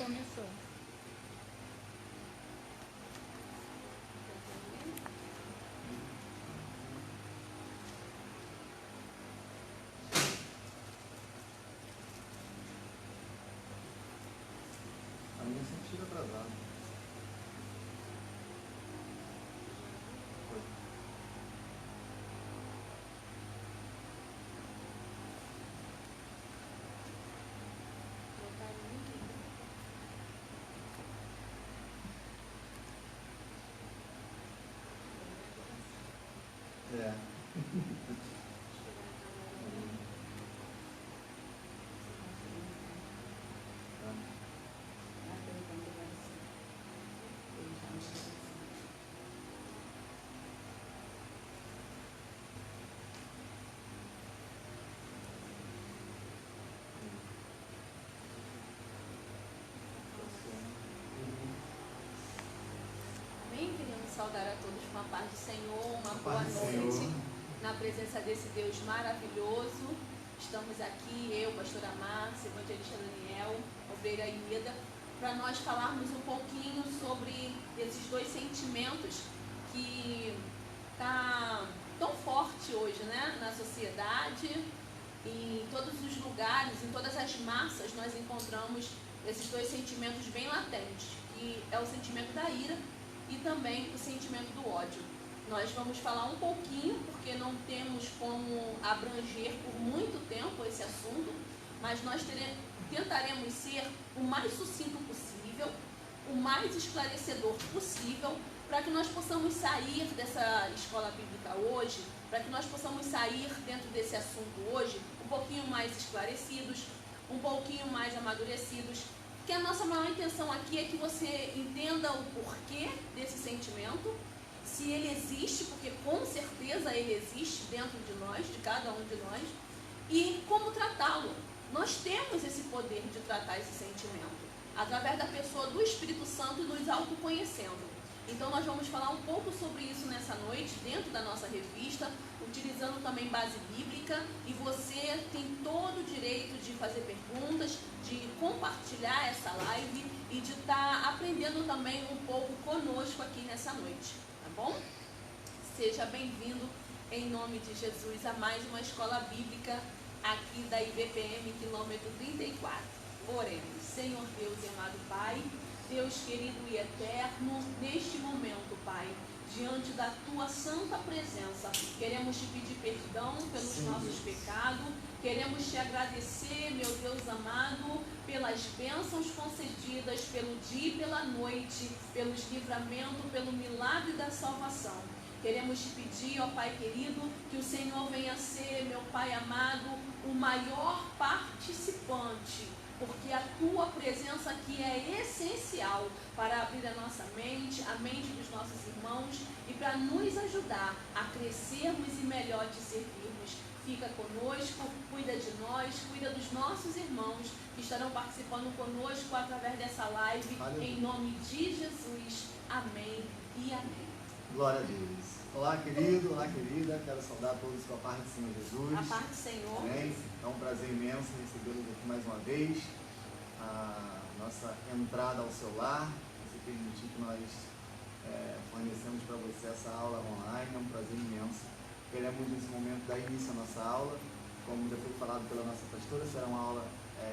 começou. A minha sempre chega atrasada. É. Amém? Queremos saudar a todos com a paz do Senhor, uma boa Paz do noite, Senhor. na presença desse Deus maravilhoso. Estamos aqui, eu, pastora Márcia, evangelista Daniel, obreira Ieda, para nós falarmos um pouquinho sobre esses dois sentimentos que tá tão forte hoje, né, na sociedade, em todos os lugares, em todas as massas, nós encontramos esses dois sentimentos bem latentes, que é o sentimento da ira e também o sentimento do ódio. Nós vamos falar um pouquinho, porque não temos como abranger por muito tempo esse assunto, mas nós tentaremos ser o mais sucinto possível, o mais esclarecedor possível, para que nós possamos sair dessa escola bíblica hoje, para que nós possamos sair dentro desse assunto hoje um pouquinho mais esclarecidos, um pouquinho mais amadurecidos, que a nossa maior intenção aqui é que você entenda o porquê desse sentimento, se ele existe, porque com certeza ele existe dentro de nós, de cada um de nós, e como tratá-lo. Nós temos esse poder de tratar esse sentimento, através da pessoa do Espírito Santo nos autoconhecendo. Então nós vamos falar um pouco sobre isso nessa noite, dentro da nossa revista, utilizando também base bíblica, e você tem todo o direito de fazer perguntas, de compartilhar essa live e de estar aprendendo também um pouco conosco aqui nessa noite, tá bom? Seja bem-vindo em nome de Jesus a mais uma escola bíblica aqui da IBPM, quilômetro 34. Oremos. Senhor Deus e amado Pai, Deus querido e eterno, neste momento, Pai, diante da Tua santa presença, queremos Te pedir perdão pelos nossos pecados, queremos Te agradecer, meu Deus amado, pelas bênçãos concedidas, pelo dia e pela noite, pelos livramentos, pelo milagre da salvação. Queremos Te pedir, ó Pai querido, que o Senhor venha ser, meu Pai amado, o maior participante, porque a Tua presença aqui é essencial para abrir a nossa mente, a mente dos nossos irmãos e para nos ajudar a crescermos e melhor Te servirmos. Fica conosco, cuida de nós, cuida dos nossos irmãos que estarão participando conosco através dessa live. Aleluia. Em nome de Jesus. Amém e amém. Glória a Deus. Olá, querido, olá, querida. Quero saudar todos com a paz do Senhor Jesus. A paz do Senhor. Amém. É um prazer imenso recebê-los aqui mais uma vez. A nossa entrada ao seu lar. Você permitir que nós fornecemos para você essa aula online. É um prazer imenso. Queremos nesse momento dar início à nossa aula. Como já foi falado pela nossa pastora, será uma aula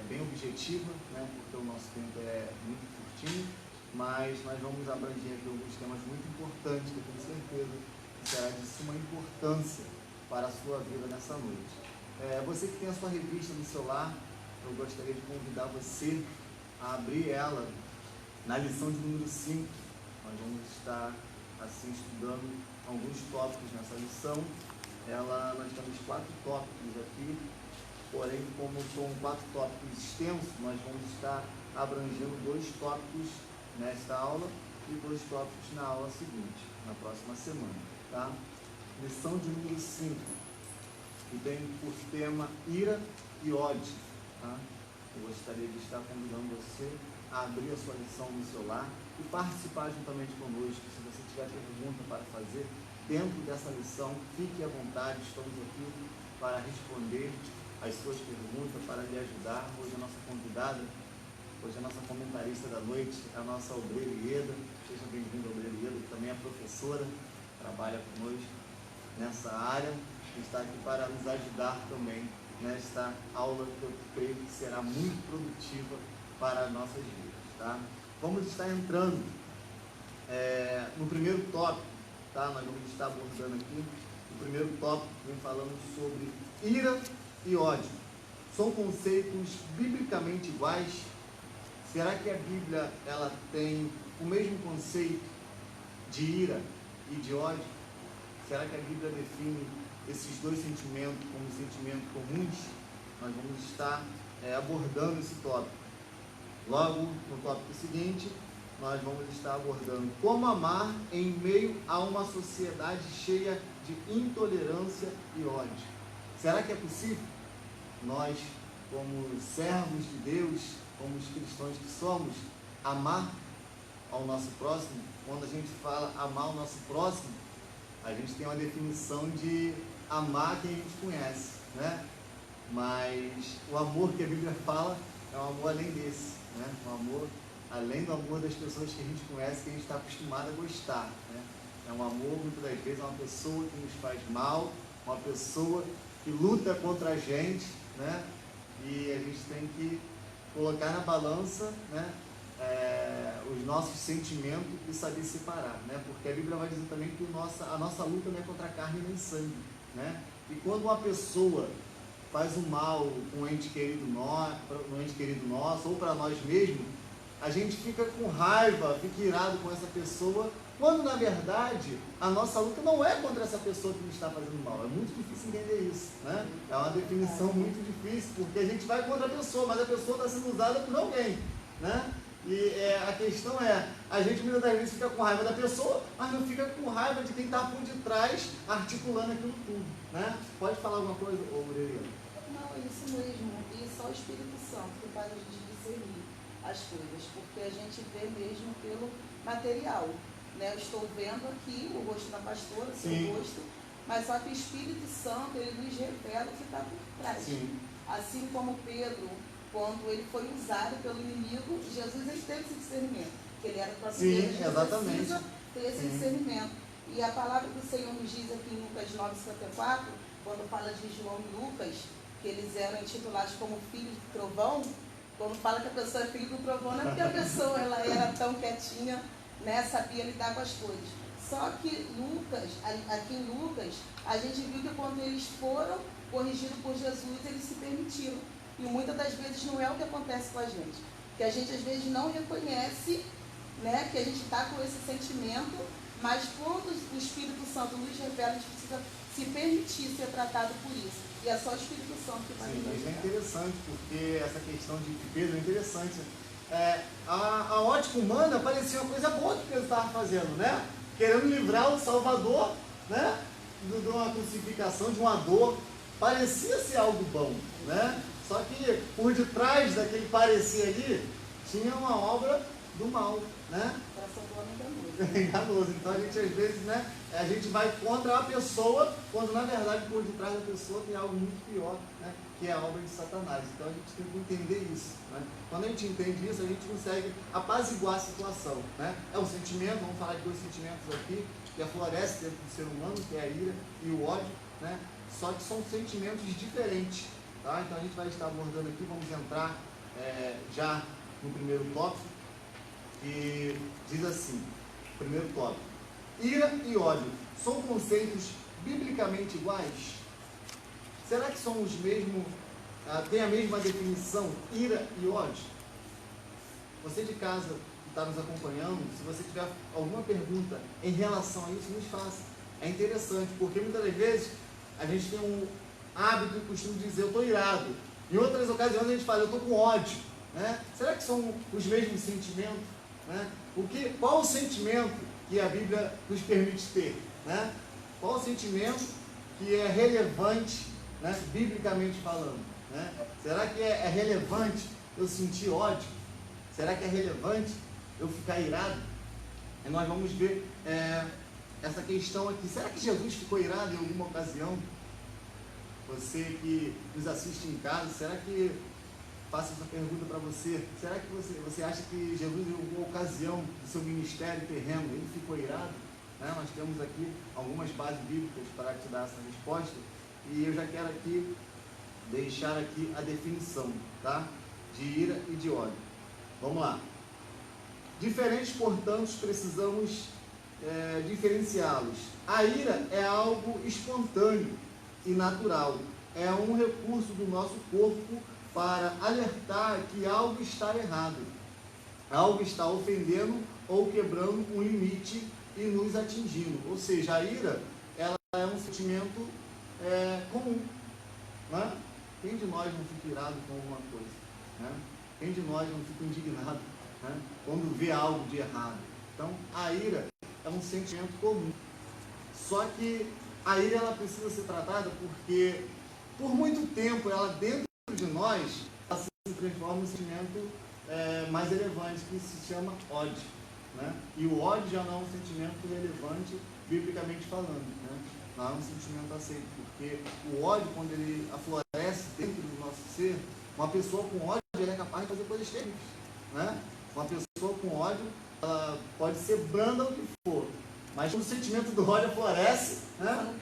bem objetiva, né, porque o nosso tempo é muito curtinho, mas nós vamos abranger aqui alguns temas muito importantes, que eu tenho certeza que será de suma importância para a sua vida nessa noite. Você que tem a sua revista no seu lar, eu gostaria de convidar você a abrir ela na lição de número 5. Nós vamos estar assim estudando alguns tópicos nessa lição. Nós temos 4 tópicos aqui, porém, como são 4 tópicos extensos, nós vamos estar abrangendo 2 tópicos nesta aula e 2 tópicos na aula seguinte, na próxima semana, tá? Lição de número 5, que tem por tema ira e ódio, tá? Eu gostaria de estar convidando você a abrir a sua lição no seu lar e participar juntamente conosco. Se você tiver pergunta para fazer dentro dessa lição, fique à vontade, estamos aqui para responder as suas perguntas, para lhe ajudar. Hoje a nossa convidada Hoje a nossa comentarista da noite é a nossa obreira Ieda. Seja bem-vinda, obreira Ieda, que também é professora, trabalha conosco nessa área e está aqui para nos ajudar também nesta aula que eu creio que será muito produtiva para as nossas vidas, tá? Vamos estar entrando no primeiro tópico, tá? Nós vamos estar abordando aqui o primeiro tópico, vem falando sobre ira e ódio. São conceitos biblicamente iguais? Será que a Bíblia ela tem o mesmo conceito de ira e de ódio? Será que a Bíblia define esses dois sentimentos como sentimentos comuns? Nós vamos estar abordando esse tópico. Logo no tópico seguinte, nós vamos estar abordando como amar em meio a uma sociedade cheia de intolerância e ódio. Será que é possível nós, como servos de Deus, como os cristãos que somos, amar ao nosso próximo? Quando a gente fala amar o nosso próximo, a gente tem uma definição de amar quem a gente conhece, né? Mas o amor que a Bíblia fala é um amor além desse, né? Um amor além do amor das pessoas que a gente conhece, que a gente está acostumado a gostar, né? É um amor, muitas das vezes, é uma pessoa que nos faz mal, uma pessoa que luta contra a gente, né? E a gente tem que colocar na balança, né, os nossos sentimentos e saber separar, né? Porque a Bíblia vai dizer também que a nossa luta não é contra a carne nem sangue, né? E quando uma pessoa faz o mal com um ente querido nosso ou para nós mesmos, a gente fica com raiva, fica irado com essa pessoa, quando na verdade a nossa luta não é contra essa pessoa que nos está fazendo mal. É muito difícil entender isso, né? É uma definição muito difícil, porque a gente vai contra a pessoa, mas a pessoa está sendo usada por alguém, né? E a questão é, a gente muitas das vezes fica com raiva da pessoa, mas não fica com raiva de quem está por detrás articulando aquilo tudo, né? Pode falar alguma coisa, ô Murilo? Não, é isso mesmo. E só o Espírito Santo que faz a gente discernir as coisas, porque a gente vê mesmo pelo material, né? Eu estou vendo aqui o rosto da pastora, o seu rosto, mas só que o Espírito Santo, ele nos revela o que está por trás. Sim. Assim como Pedro, quando ele foi usado pelo inimigo, Jesus ele teve esse discernimento, que ele era o próprio Deus, a gente precisa ter esse discernimento. E a palavra do Senhor nos diz aqui em Lucas 9,54, quando fala de João e Lucas, que eles eram intitulados como filhos do trovão. Quando fala que a pessoa é filho do trovão, não é porque a pessoa ela era tão quietinha, né, sabia lidar com as coisas. Só que Lucas, aqui em Lucas, a gente viu que quando eles foram corrigidos por Jesus, eles se permitiram. E muitas das vezes não é o que acontece com a gente. Que a gente às vezes não reconhece, né, que a gente está com esse sentimento, mas quando o Espírito Santo nos revela, a gente precisa se permitir ser tratado por isso. E é só o Espírito Santo que vai nos ajudar. É interessante, porque essa questão de Pedro é interessante. A ótica humana parecia uma coisa boa que Pedro estava fazendo, né? Querendo livrar o Salvador, né, de uma crucificação, de uma dor. Parecia ser algo bom, né? Só que por detrás daquele parecer ali, tinha uma obra do mal, né? Enganoso. Então a gente às vezes, né, a gente vai contra a pessoa, quando na verdade por detrás da pessoa tem algo muito pior, né, que é a obra de Satanás. Então a gente tem que entender isso, né? Quando a gente entende isso, a gente consegue apaziguar a situação, né? É um sentimento, vamos falar de dois sentimentos aqui, que aflorescem dentro do ser humano, que é a ira e o ódio, né? Só que são sentimentos diferentes, tá? Então a gente vai estar abordando aqui, vamos entrar já no primeiro tópico, que diz assim, primeiro tópico: ira e ódio são conceitos biblicamente iguais? Será que são os mesmos, tem a mesma definição, ira e ódio? Você de casa que está nos acompanhando, se você tiver alguma pergunta em relação a isso, nos faça. É interessante, porque muitas das vezes a gente tem um hábito e costume de dizer, eu estou irado. Em outras ocasiões a gente fala, eu estou com ódio, né? Será que são os mesmos sentimentos? Né? Qual o sentimento que a Bíblia nos permite ter? Né? Qual o sentimento que é relevante, né, biblicamente falando? Né? Será que é relevante eu sentir ódio? Será que é relevante eu ficar irado? E nós vamos ver essa questão aqui. Será que Jesus ficou irado em alguma ocasião? Você que nos assiste em casa, será que faço essa pergunta para você. Será que você acha que Jesus, em alguma ocasião do seu ministério terreno, ele ficou irado? Né? Nós temos aqui algumas bases bíblicas para te dar essa resposta. E eu já quero aqui deixar aqui a definição, tá? De ira e de ódio. Vamos lá. Diferentes, portanto, precisamos diferenciá-los. A ira é algo espontâneo e natural. É um recurso do nosso corpo para alertar que algo está errado. Algo está ofendendo ou quebrando um limite e nos atingindo. Ou seja, a ira, ela é um sentimento comum. Né? Quem de nós não fica irado com alguma coisa? Né? Quem de nós não fica indignado, né? Quando vê algo de errado? Então, a ira é um sentimento comum. Só que a ira, ela precisa ser tratada porque, por muito tempo, ela dentro de nós, ela se transforma em um sentimento mais relevante, que se chama ódio. Né? E o ódio já não é um sentimento relevante, biblicamente falando. Né? Não é um sentimento aceito, porque o ódio, quando ele aflorece dentro do nosso ser, uma pessoa com ódio, ela é capaz de fazer coisas terríveis. Né? Uma pessoa com ódio, ela pode ser branda ou o que for, mas quando o sentimento do ódio aflorece, né?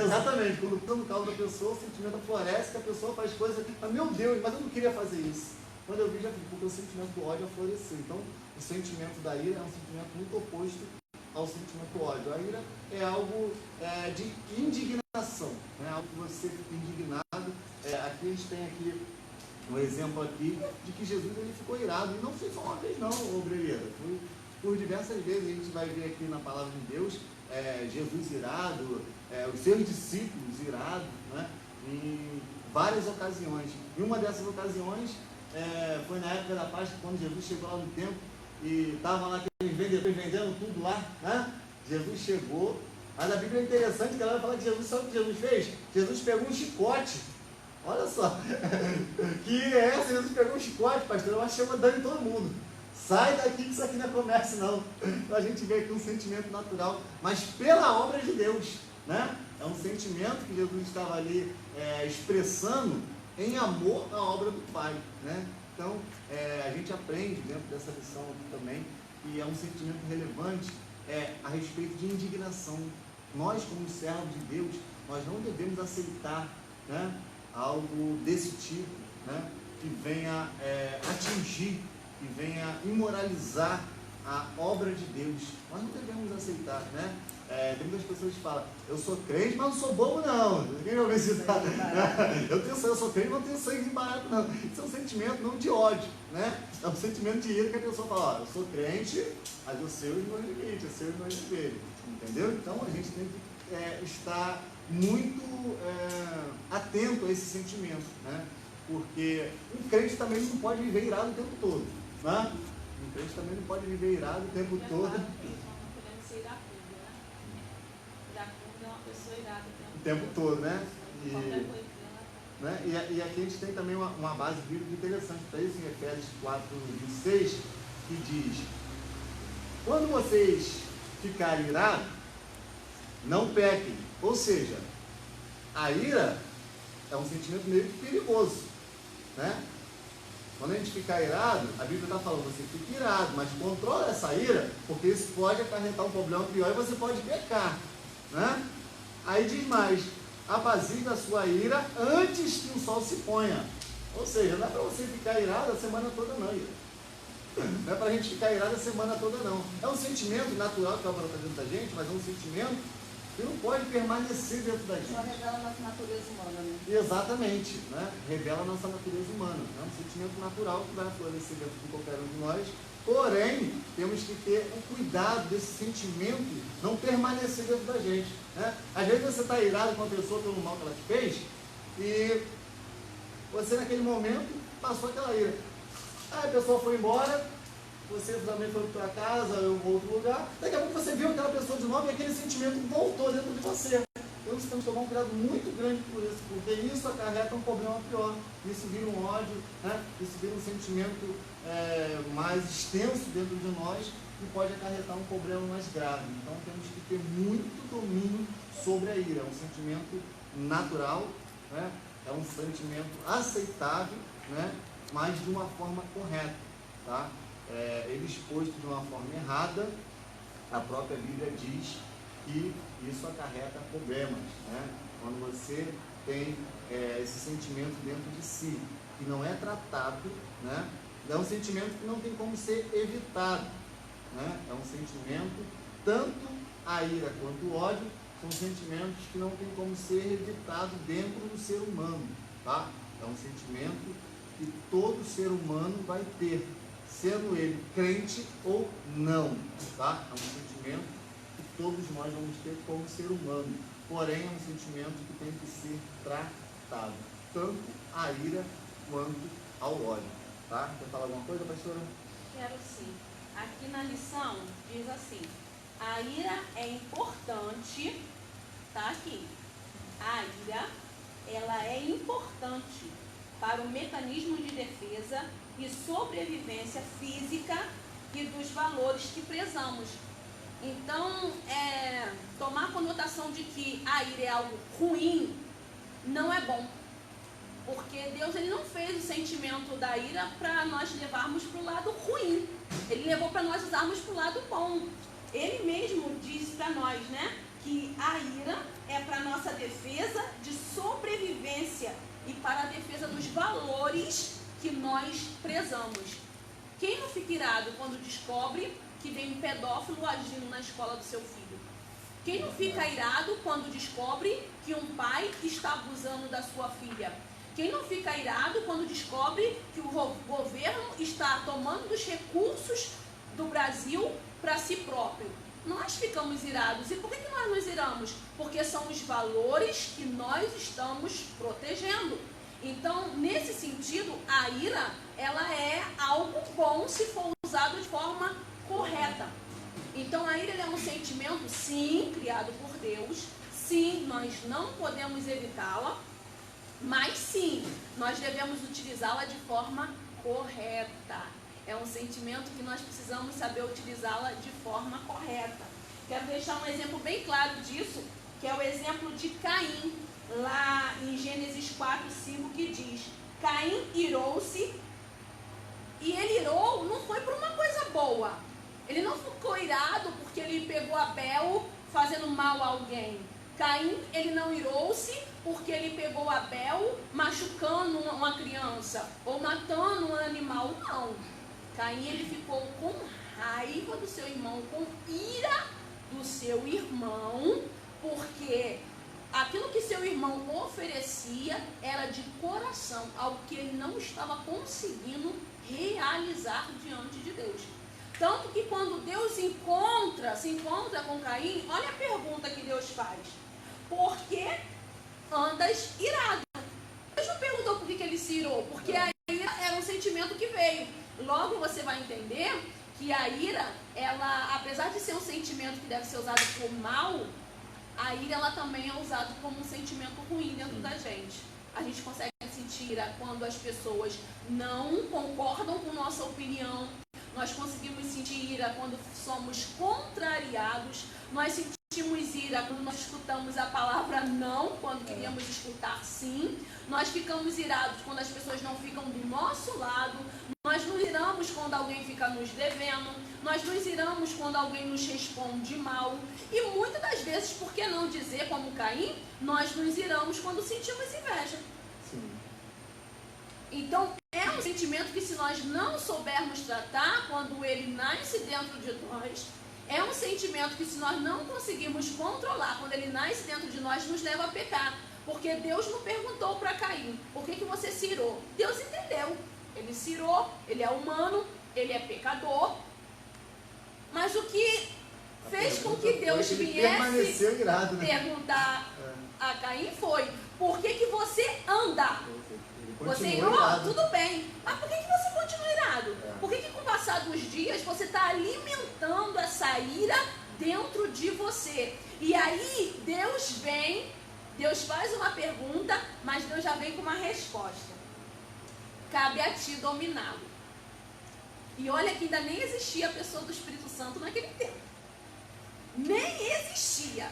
Exatamente, quando está no caldo da pessoa, o sentimento aflorece, que a pessoa faz coisas, meu Deus, mas eu não queria fazer isso. Quando eu vi, já vi, porque o sentimento do ódio afloreceu. Então, o sentimento da ira é um sentimento muito oposto ao sentimento do ódio. A ira é algo de indignação, né? Algo que você fica indignado. Aqui a gente tem aqui um exemplo aqui de que Jesus, ele ficou irado, e não foi só uma vez não, obreira, foi por diversas vezes. A gente vai ver aqui na palavra de Deus, Jesus irado, os seus discípulos irados, né? Em várias ocasiões. E uma dessas ocasiões foi na época da Páscoa, quando Jesus chegou lá no templo e estavam lá aqueles vendedores vendendo tudo lá, né? Jesus chegou, mas a Bíblia é interessante que ela vai falar de Jesus. Sabe o que Jesus fez? Jesus pegou um chicote. Olha só, Jesus pegou um chicote, pastor, eu acho que chama dano em todo mundo. Sai daqui que isso aqui não é comércio não. Então a gente vê aqui um sentimento natural, mas pela obra de Deus, né? É um sentimento que Jesus estava ali expressando em amor à obra do Pai, né? Então a gente aprende dentro dessa lição aqui também que é um sentimento relevante a respeito de indignação. Nós, como servos de Deus, nós não devemos aceitar, né, algo desse tipo, né, que venha atingir, que venha imoralizar a obra de Deus. Nós não devemos aceitar, né? Tem muitas pessoas que falam, eu sou crente, mas não sou bobo não. Ninguém vai visitar. Eu sou crente, mas não tenho sangue barato não. Isso é um sentimento não de ódio, né? É um sentimento de ira que a pessoa fala, eu sou crente, mas eu sei os meus limites, eu sei os meus deveres. Entendeu? Então a gente tem que estar muito atento a esse sentimento, né? Porque um crente também não pode viver irado o tempo todo, né? Um crente também não pode viver irado o tempo todo. O tempo todo, né? E aqui a gente tem também uma base bíblica interessante para isso, em Efésios 4:26, que diz: quando vocês ficarem irados, não pequem. Ou seja, a ira é um sentimento meio que perigoso, né? Quando a gente ficar irado, a Bíblia está falando, você fica irado, mas controla essa ira, porque isso pode acarretar um problema pior e você pode pecar, né? Aí diz mais, apazigue a sua ira antes que o sol se ponha. Ou seja, não é para você ficar irado a semana toda não, ira. Não é para a gente ficar irado a semana toda não. É um sentimento natural que vai brotar dentro da gente, mas é um sentimento que não pode permanecer dentro da gente. Só revela a nossa natureza humana, né? Exatamente, né? Revela a nossa natureza humana. É um sentimento natural que vai florescer dentro de qualquer um de nós. Porém, temos que ter o cuidado desse sentimento não permanecer dentro da gente, né? Às vezes você está irado com a pessoa pelo mal que ela te fez e você naquele momento passou aquela ira. Aí a pessoa foi embora, você também foi para casa ou em outro lugar, daqui a pouco você viu aquela pessoa de novo e aquele sentimento voltou dentro de você. Então você tem que tomar um cuidado muito grande por isso, porque isso acarreta um problema pior. Isso vira um ódio, né? Isso vira um sentimento mais extenso dentro de nós e pode acarretar um problema mais grave. Então temos que ter muito domínio sobre a ira. É um sentimento natural, né? É um sentimento aceitável, né? Mas de uma forma correta, tá? Ele exposto de uma forma errada, a própria Bíblia diz que isso acarreta problemas, né? Quando você tem esse sentimento dentro de si, que não é tratado, né? É um sentimento que não tem como ser evitado, né? É um sentimento, tanto a ira quanto o ódio, são sentimentos que não tem como ser evitado dentro do ser humano, tá? É um sentimento que todo ser humano vai ter, sendo ele crente ou não, tá? É um sentimento que todos nós vamos ter como ser humano, porém é um sentimento que tem que ser tratado, tanto a ira quanto ao ódio, tá? Quer falar alguma coisa, pastora? Quero sim. Aqui na lição diz assim: a ira é importante, tá aqui. A ira, ela é importante para o mecanismo de defesa e sobrevivência física e dos valores que prezamos. Então, tomar a conotação de que a ira é algo ruim não é bom. Porque Deus, ele não fez o sentimento da ira para nós levarmos para o lado ruim. Ele levou para nós usarmos para o lado bom. Ele mesmo disse para nós, né, que a ira é para nossa defesa de sobrevivência e para a defesa dos valores que nós prezamos. Quem não fica irado quando descobre que vem um pedófilo agindo na escola do seu filho? Quem não fica irado quando descobre que um pai está abusando da sua filha? Quem não fica irado quando descobre que o governo está tomando dos recursos do Brasil para si próprio? Nós ficamos irados. E por que nós nos iramos? Porque são os valores que nós estamos protegendo. Então, nesse sentido, a ira, ela é algo bom se for usado de forma correta. Então, a ira é um sentimento, sim, criado por Deus. Sim, nós não podemos evitá-la. Mas sim, nós devemos utilizá-la de forma correta. É um sentimento que nós precisamos saber utilizá-la de forma correta. Quero deixar um exemplo bem claro disso, que é o exemplo de Caim, lá em Gênesis 4:5, que diz: Caim irou-se, e ele irou não foi por uma coisa boa. Ele não ficou irado porque ele pegou Abel fazendo mal a alguém. Caim, ele não irou-se porque ele pegou Abel machucando uma criança ou matando um animal, não. Caim, ele ficou com raiva do seu irmão, com ira do seu irmão, porque aquilo que seu irmão oferecia era de coração, algo que ele não estava conseguindo realizar diante de Deus. Tanto que quando Deus se encontra com Caim, olha a pergunta que Deus faz: por que andas irado? Deus não perguntou por que ele se irou, porque a ira era um sentimento que veio. Logo você vai entender que a ira, ela, apesar de ser um sentimento que deve ser usado por mal, a ira, ela também é usada como um sentimento ruim dentro da gente. A gente consegue sentir ira quando as pessoas não concordam com nossa opinião. Nós conseguimos sentir ira quando somos contrariados. Nós sentimos ira quando nós escutamos a palavra não, quando queríamos escutar sim. Nós ficamos irados quando as pessoas não ficam do nosso lado. Nós nos iramos quando alguém fica nos devendo. Nós nos iramos quando alguém nos responde mal. E muitas das vezes, por que não dizer como Caim, nós nos iramos quando sentimos inveja. Sim. Então, é um sentimento que, se nós não soubermos tratar, quando ele nasce dentro de nós, é um sentimento que, se nós não conseguirmos controlar, quando ele nasce dentro de nós, nos leva a pecar. Porque Deus não perguntou para Caim: por que você se irou? Deus entendeu. Ele se irou, ele é humano, ele é pecador. Mas o que fez com que Deus viesse irado, né? perguntar a Caim foi: por que você anda? Você irou? Tudo bem. Mas por que você continua irado? Por que com o passar dos dias você está alimentando essa ira dentro de você? E aí Deus faz uma pergunta, mas Deus já vem com uma resposta. Cabe a ti dominá-lo. E olha que ainda nem existia a pessoa do Espírito Santo naquele tempo. Nem existia.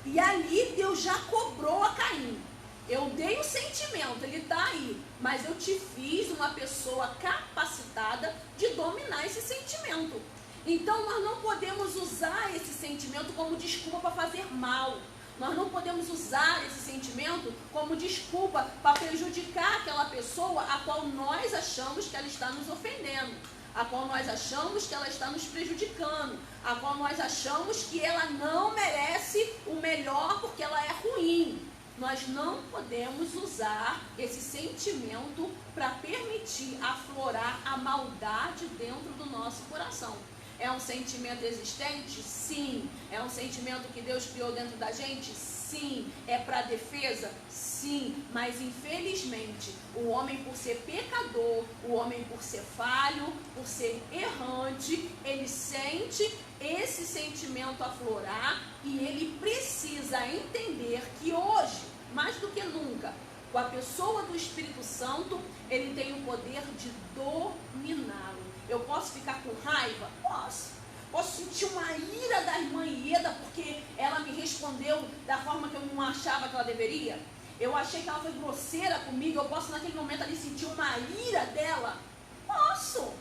E ali Deus já cobrou a Caim. Eu dei o sentimento, ele está aí, mas eu te fiz uma pessoa capacitada de dominar esse sentimento. Então nós não podemos usar esse sentimento como desculpa para fazer mal. Nós não podemos usar esse sentimento como desculpa para prejudicar aquela pessoa a qual nós achamos que ela está nos ofendendo, a qual nós achamos que ela está nos prejudicando, a qual nós achamos que ela não merece o melhor porque ela é ruim. Nós não podemos usar esse sentimento para permitir aflorar a maldade dentro do nosso coração. É um sentimento existente? Sim. É um sentimento que Deus criou dentro da gente? Sim. É para defesa? Sim. Mas infelizmente, o homem, por ser pecador, o homem, por ser falho, por ser errante, ele sente esse sentimento aflorar e ele precisa entender que hoje, mais do que nunca, com a pessoa do Espírito Santo, ele tem o poder de dominá-lo. Eu posso ficar com raiva? Posso. Posso sentir uma ira da irmã Ieda porque ela me respondeu da forma que eu não achava que ela deveria? Eu achei que ela foi grosseira comigo. Eu posso naquele momento ali sentir uma ira dela? Posso.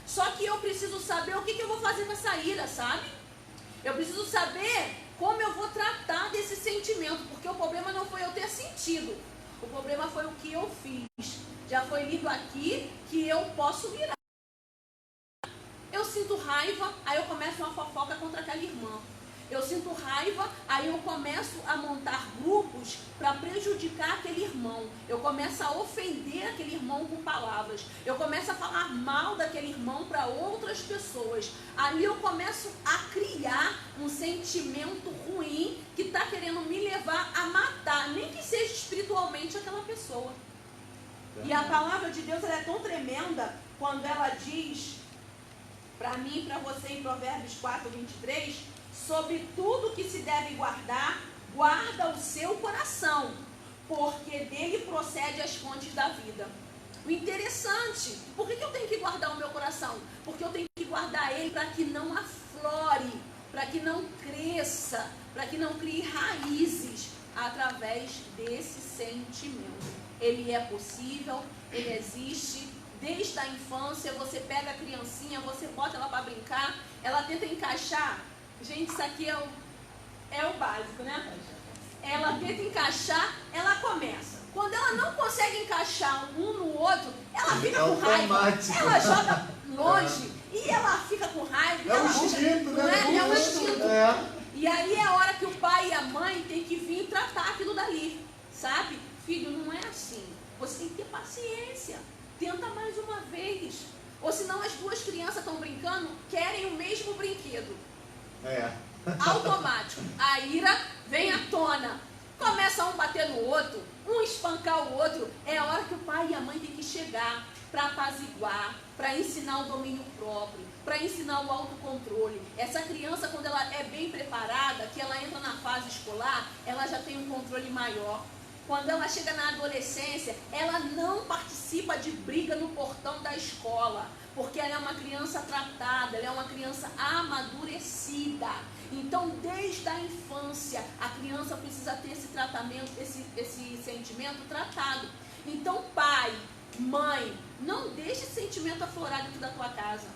Só que eu preciso saber o que eu vou fazer com essa ira, sabe? Eu preciso saber como eu vou tratar desse sentimento, porque o problema não foi eu ter sentido, o problema foi o que eu fiz. Já foi lido aqui que eu posso virar. Eu sinto raiva, aí eu começo uma fofoca contra aquela irmã. Eu sinto raiva, aí eu começo a montar grupos para prejudicar aquele irmão. Eu começo a ofender aquele irmão com palavras. Eu começo a falar mal daquele irmão para outras pessoas. Ali eu começo a criar um sentimento ruim que está querendo me levar a matar, nem que seja espiritualmente, aquela pessoa. E a palavra de Deus, ela é tão tremenda quando ela diz para mim e para você em Provérbios 4:23, sobre tudo que se deve guardar, guarda o seu coração, porque dele procede as fontes da vida. O interessante, por que eu tenho que guardar o meu coração? Porque eu tenho que guardar ele para que não aflore, para que não cresça, para que não crie raízes através desse sentimento. Ele é possível, ele existe. Desde a infância, você pega a criancinha, você bota ela para brincar, ela tenta encaixar. Gente, isso aqui é o básico, né? Ela tenta encaixar, ela começa. Quando ela não consegue encaixar um no outro, ela fica com raiva. Ela joga longe e ela fica com raiva. É um instinto, né? É um instinto. E aí é a hora que o pai e a mãe tem que vir tratar aquilo dali. Sabe? Filho, não é assim. Você tem que ter paciência. Tenta mais uma vez. Ou senão as duas crianças estão brincando, querem o mesmo brinquedo. Automático. A ira vem à tona. Começa um bater no outro, um espancar o outro. É a hora que o pai e a mãe têm que chegar para apaziguar, para ensinar o domínio próprio, para ensinar o autocontrole. Essa criança, quando ela é bem preparada, que ela entra na fase escolar, ela já tem um controle maior. Quando ela chega na adolescência, ela não participa de briga no portão da escola, porque ela é uma criança tratada, ela é uma criança amadurecida. Então, desde a infância, a criança precisa ter esse tratamento, esse sentimento tratado. Então, pai, mãe, não deixe esse sentimento aflorar dentro da tua casa.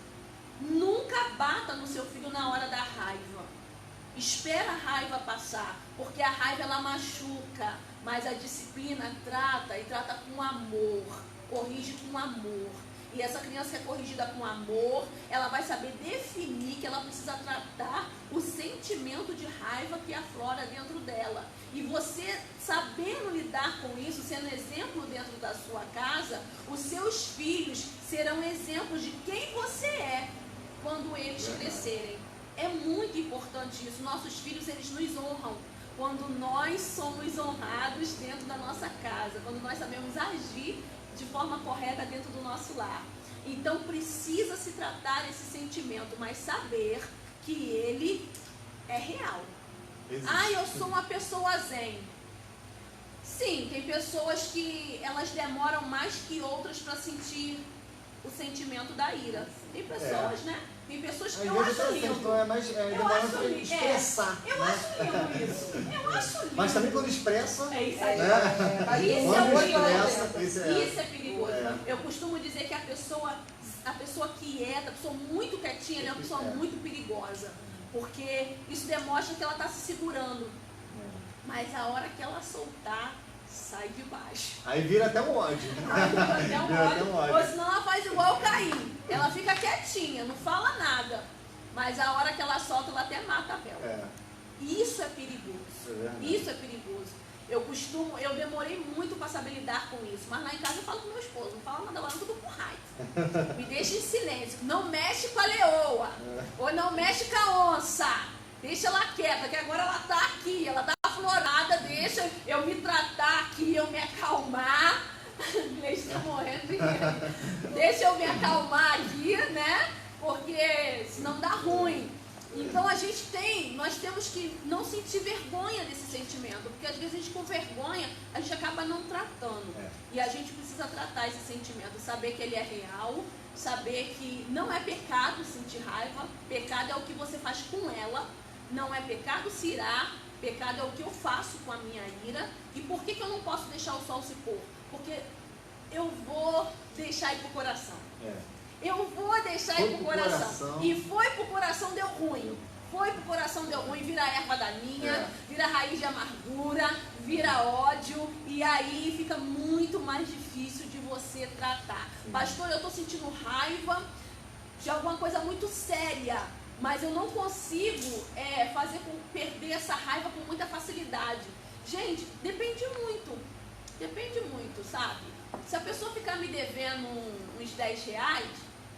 Nunca bata no seu filho na hora da raiva. Espera a raiva passar, porque a raiva ela machuca, mas a disciplina trata e trata com amor, corrige com amor. E essa criança que é corrigida com amor, ela vai saber definir que ela precisa tratar o sentimento de raiva que aflora dentro dela. E você sabendo lidar com isso, sendo exemplo dentro da sua casa, os seus filhos serão exemplos de quem você é quando eles crescerem. É muito importante isso. Nossos filhos, eles nos honram quando nós somos honrados dentro da nossa casa, quando nós sabemos agir de forma correta dentro do nosso lar. Então precisa se tratar esse sentimento, mas saber que ele é real. Eu sou uma pessoa zen. Sim, tem pessoas que elas demoram mais que outras para sentir o sentimento da ira. Tem pessoas, né? Tem pessoas que Às eu vezes acho essa lindo. questão é mais demorando para expressar. Eu né? acho lindo isso. Eu acho lindo. Mas também quando expressa, É isso aí. Mas Isso quando é quando perigoso. expressa, Isso é perigoso. É. Eu costumo dizer que a pessoa quieta, a pessoa muito quietinha, ela é uma pessoa muito perigosa. Porque isso demonstra que ela está se segurando. Mas a hora que ela soltar, sai de baixo. Aí vira até um ódio. Até um Vira até um ódio. ódio. Ou senão ela faz igual o Caim. Ela fica quietinha, não fala nada. Mas a hora que ela solta, ela até mata a Bel. É, Isso é perigoso. isso é verdade. Isso é perigoso. Eu demorei muito para saber lidar com isso. Mas lá em casa eu falo com meu esposo, não fala nada lá, eu tudo com raiva. Me deixa em silêncio. Não mexe com a leoa. Ou não mexe com a onça. Deixa ela quieta, que agora ela tá aqui, ela tá aflorada, deixa eu me tratar aqui, eu me acalmar. O inglês tá morrendo de rir. Deixa eu me acalmar aqui, né? Porque senão dá ruim. Então nós temos que não sentir vergonha desse sentimento, porque às vezes a gente com vergonha, a gente acaba não tratando. E a gente precisa tratar esse sentimento, saber que ele é real, saber que não é pecado sentir raiva, pecado é o que você faz com ela, não é pecado se irar, pecado é o que eu faço com a minha ira. E por que eu não posso deixar o sol se pôr? Porque eu vou deixar ir pro coração. Eu vou deixar ir pro coração. E foi pro coração, deu ruim. Foi pro coração, deu ruim, vira erva daninha, vira raiz de amargura, vira ódio, e aí fica muito mais difícil de você tratar. Pastor, eu tô sentindo raiva de alguma coisa muito séria, mas eu não consigo fazer com perder essa raiva com muita facilidade. Gente, depende muito, sabe? Se a pessoa ficar me devendo uns 10 reais,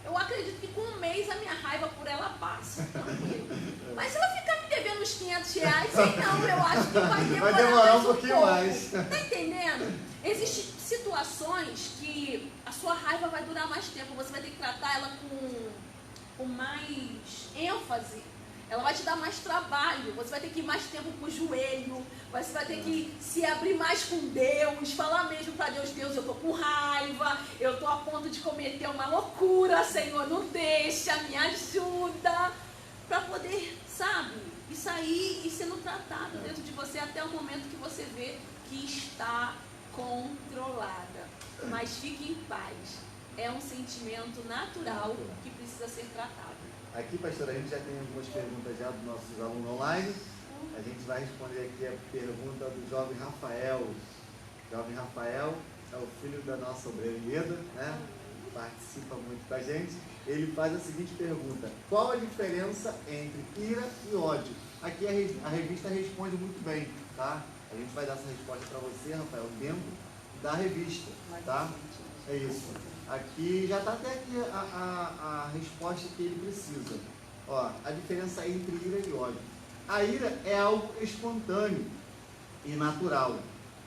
eu acredito que com um mês a minha raiva por ela passa, tranquilo. Mas se ela ficar me devendo uns 500 reais, não, eu acho que vai demorar um pouquinho pouco. mais. Tá entendendo? Existem situações que a sua raiva vai durar mais tempo, você vai ter que tratar ela com mais ênfase. Ela vai te dar mais trabalho, você vai ter que ir mais tempo pro joelho, você vai ter que se abrir mais com Deus, falar mesmo para Deus, Deus, eu tô com raiva, eu tô a ponto de cometer uma loucura, Senhor, não deixa, me ajuda, para poder, sabe, e sair e sendo tratado dentro de você até o momento que você vê que está controlada. Mas fique em paz, é um sentimento natural que precisa ser tratado. Aqui, pastora, a gente já tem algumas perguntas já dos nossos alunos online. A gente vai responder aqui a pergunta do jovem Rafael. O jovem Rafael é o filho da nossa obreira Ieda, né? Participa muito com a gente. Ele faz a seguinte pergunta: qual a diferença entre ira e ódio? Aqui a revista responde muito bem, tá? A gente vai dar essa resposta para você, Rafael, dentro da revista, tá? É isso. Aqui já está até aqui a resposta que ele precisa. Ó, a diferença entre ira e ódio. A ira é algo espontâneo e natural.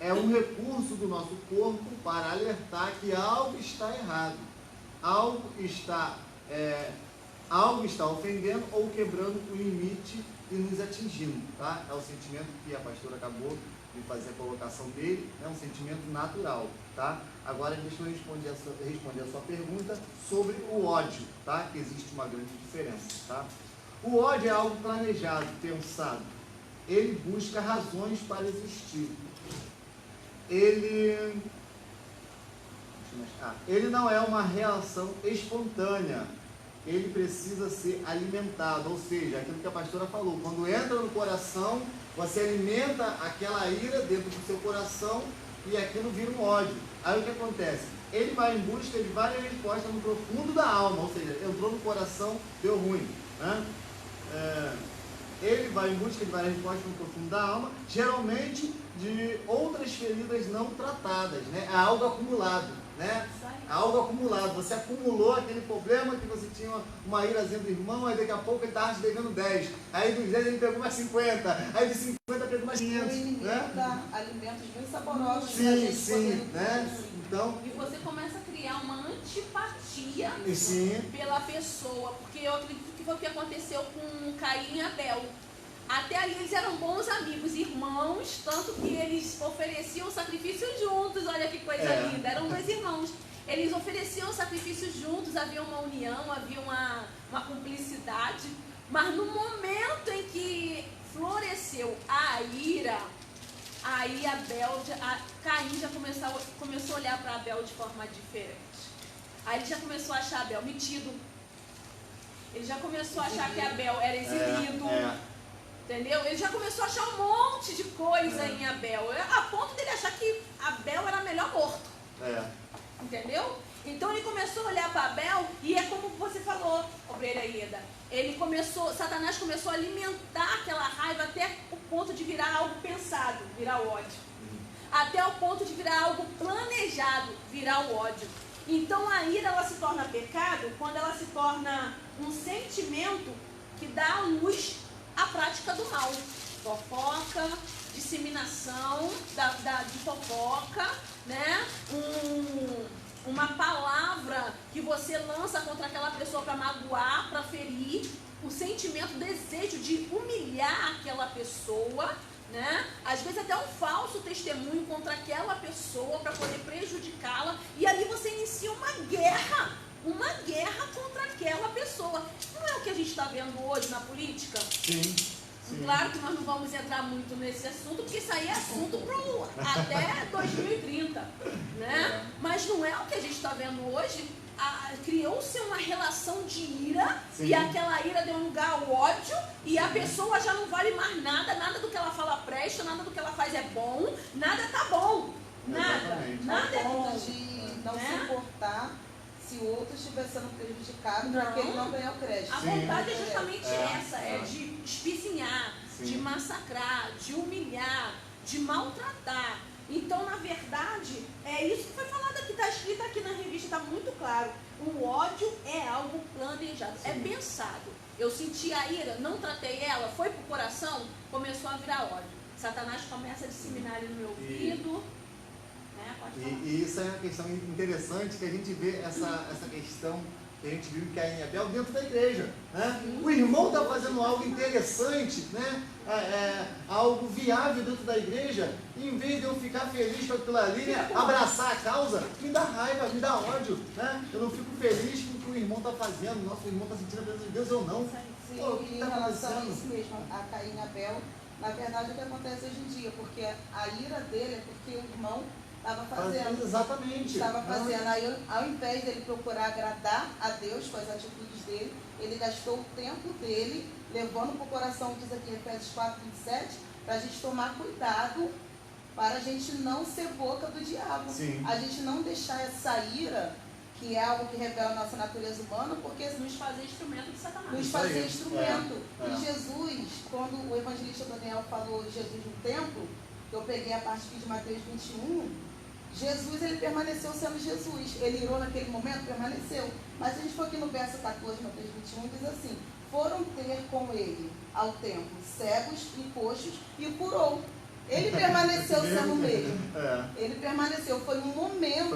É um recurso do nosso corpo para alertar que algo está errado. Algo está ofendendo ou quebrando o limite e nos atingindo. Tá? É o sentimento que a pastora acabou de fazer a colocação dele. É um sentimento natural. Tá? Agora deixa eu responder a sua pergunta sobre o ódio, tá? Que existe uma grande diferença, tá? O ódio é algo planejado, pensado. Ele busca razões para existir. Ele não é uma reação espontânea. Ele precisa ser alimentado, ou seja, aquilo que a pastora falou, quando entra no coração, você alimenta aquela ira dentro do seu coração e aquilo vira um ódio. Aí o que acontece? Ele vai em busca de várias respostas no profundo da alma, ou seja, entrou no coração, deu ruim, né? Ele vai em busca de várias respostas no profundo da alma, geralmente de outras feridas não tratadas, né? É algo acumulado, né? É algo acumulado. Você acumulou aquele problema que você tinha uma irazinha do irmão, aí daqui a pouco ele estava te devendo 10. Aí dos 10 ele pegou mais 50. Aí dos 50 pegou mais 500. O inimigo dá alimentos bem saborosos pra Sim, gente sim, poder né? Então, E você começa a criar uma antipatia sim, pela pessoa, porque eu acredito que foi o que aconteceu com Caim e Abel. Até ali eles eram bons amigos, irmãos, tanto que eles ofereciam sacrifício juntos, olha que coisa linda, eram dois irmãos. Eles ofereciam sacrifícios juntos, havia uma união, havia uma cumplicidade. Mas no momento em que floresceu a ira, aí Caim já começou a olhar para Abel de forma diferente. Aí ele já começou a achar Abel metido. Ele já começou a achar que Abel era exibido. Entendeu? Ele já começou a achar um monte de coisa em Abel. A ponto dele achar que Abel era melhor morto. Entendeu? Então ele começou a olhar para Abel e é como você falou, obreira Ieda. Satanás começou a alimentar aquela raiva até o ponto de virar algo pensado, virar o ódio. Até o ponto de virar algo planejado, virar o ódio. Então a ira ela se torna pecado quando ela se torna um sentimento que dá à luz à prática do mal. Fofoca, disseminação de fofoca, né? Uma palavra que você lança contra aquela pessoa para magoar, para ferir, o sentimento, o desejo de humilhar aquela pessoa, né? Às vezes até um falso testemunho contra aquela pessoa para poder prejudicá-la, e ali você inicia uma guerra contra aquela pessoa. Não é o que a gente está vendo hoje na política? Sim. Claro que nós não vamos entrar muito nesse assunto, porque isso aí é assunto até 2030, né? Mas não é o que a gente está vendo hoje. Criou-se uma relação de ira, e aquela ira deu lugar ao ódio, e a pessoa já não vale mais nada do que ela fala presta, nada do que ela faz é bom, nada tá bom, nada é bom. De não se importar se o outro estiver sendo prejudicado para que ele não ganhe o crédito. A vontade é justamente essa, é de espizinhar, de massacrar, de humilhar, de maltratar. Então, na verdade, é isso que foi falado aqui, está escrito aqui na revista, está muito claro. O ódio é algo planejado, é pensado. Eu senti a ira, não tratei ela, foi pro coração, começou a virar ódio. Satanás começa a disseminar ali no meu ouvido. E isso é uma questão interessante, que a gente vê essa questão que a gente viu em Caim e Abel dentro da igreja, né? O irmão está fazendo algo interessante, né? Algo viável dentro da igreja, e em vez de eu ficar feliz com aquilo ali, né? Abraçar a causa, me dá raiva, me dá ódio, né? Eu não fico feliz com o que o irmão está fazendo, nosso irmão está sentindo a presença de Deus, eu não. Sim, Pô, o que em está relação a acontecendo? isso mesmo, a Caim e Abel, na verdade é o que acontece hoje em dia, porque a ira dele é porque o irmão estava fazendo. Exatamente. Estava fazendo. Aí, ao invés dele procurar agradar a Deus com as atitudes dele, ele gastou o tempo dele, levando para o coração, diz aqui em Efésios 4:27, para a gente tomar cuidado, para a gente não ser boca do diabo. Sim. A gente não deixar essa ira, que é algo que revela a nossa natureza humana, porque Nos fazer instrumento de Satanás. nos fazer instrumento. E Jesus, quando o evangelista Daniel falou de Jesus no templo, eu peguei a parte aqui de Mateus 21, Jesus, ele permaneceu sendo Jesus. Ele irou naquele momento, permaneceu. Mas a gente for aqui no verso 14, Mateus 21, diz assim: foram ter com ele ao templo cegos e coxos e o curou. Ele permaneceu sendo meio. Ele permaneceu. Foi um momento.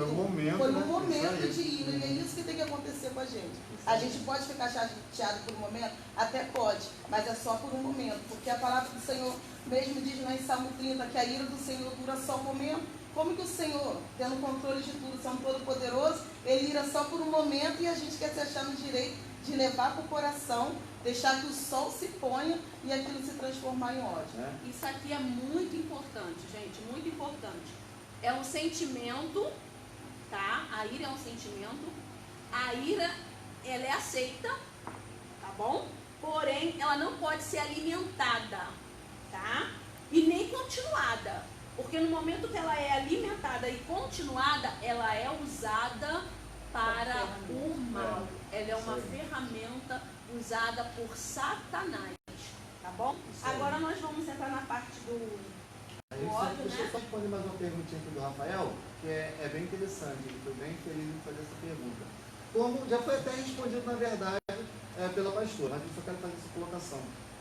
Foi um momento de ira. E é isso que tem que acontecer com a gente. A gente pode ficar chateado por um momento? Até pode. Mas é só por um momento. Porque a palavra do Senhor mesmo diz lá em Salmo 30 que a ira do Senhor dura só um momento. Como que o Senhor, tendo controle de tudo, sendo todo-poderoso, ele ira só por um momento e a gente quer se achar no direito de levar para o coração, deixar que o sol se ponha e aquilo se transformar em ódio. Isso aqui é muito importante, gente, muito importante. É um sentimento, tá? A ira é um sentimento. A ira, ela é aceita, tá bom? Porém, ela não pode ser alimentada, tá? E nem continuada. Porque no momento que ela é alimentada e continuada, ela é usada para o mal. Ela é uma ferramenta usada por Satanás. Tá bom? Agora nós vamos entrar na parte do ódio, Deixa eu né? só responder mais uma perguntinha aqui do Rafael, que é bem interessante. Ele foi bem feliz em fazer essa pergunta. Como já foi até respondido, na verdade, pela pastora, mas eu só quero fazer essa colocação.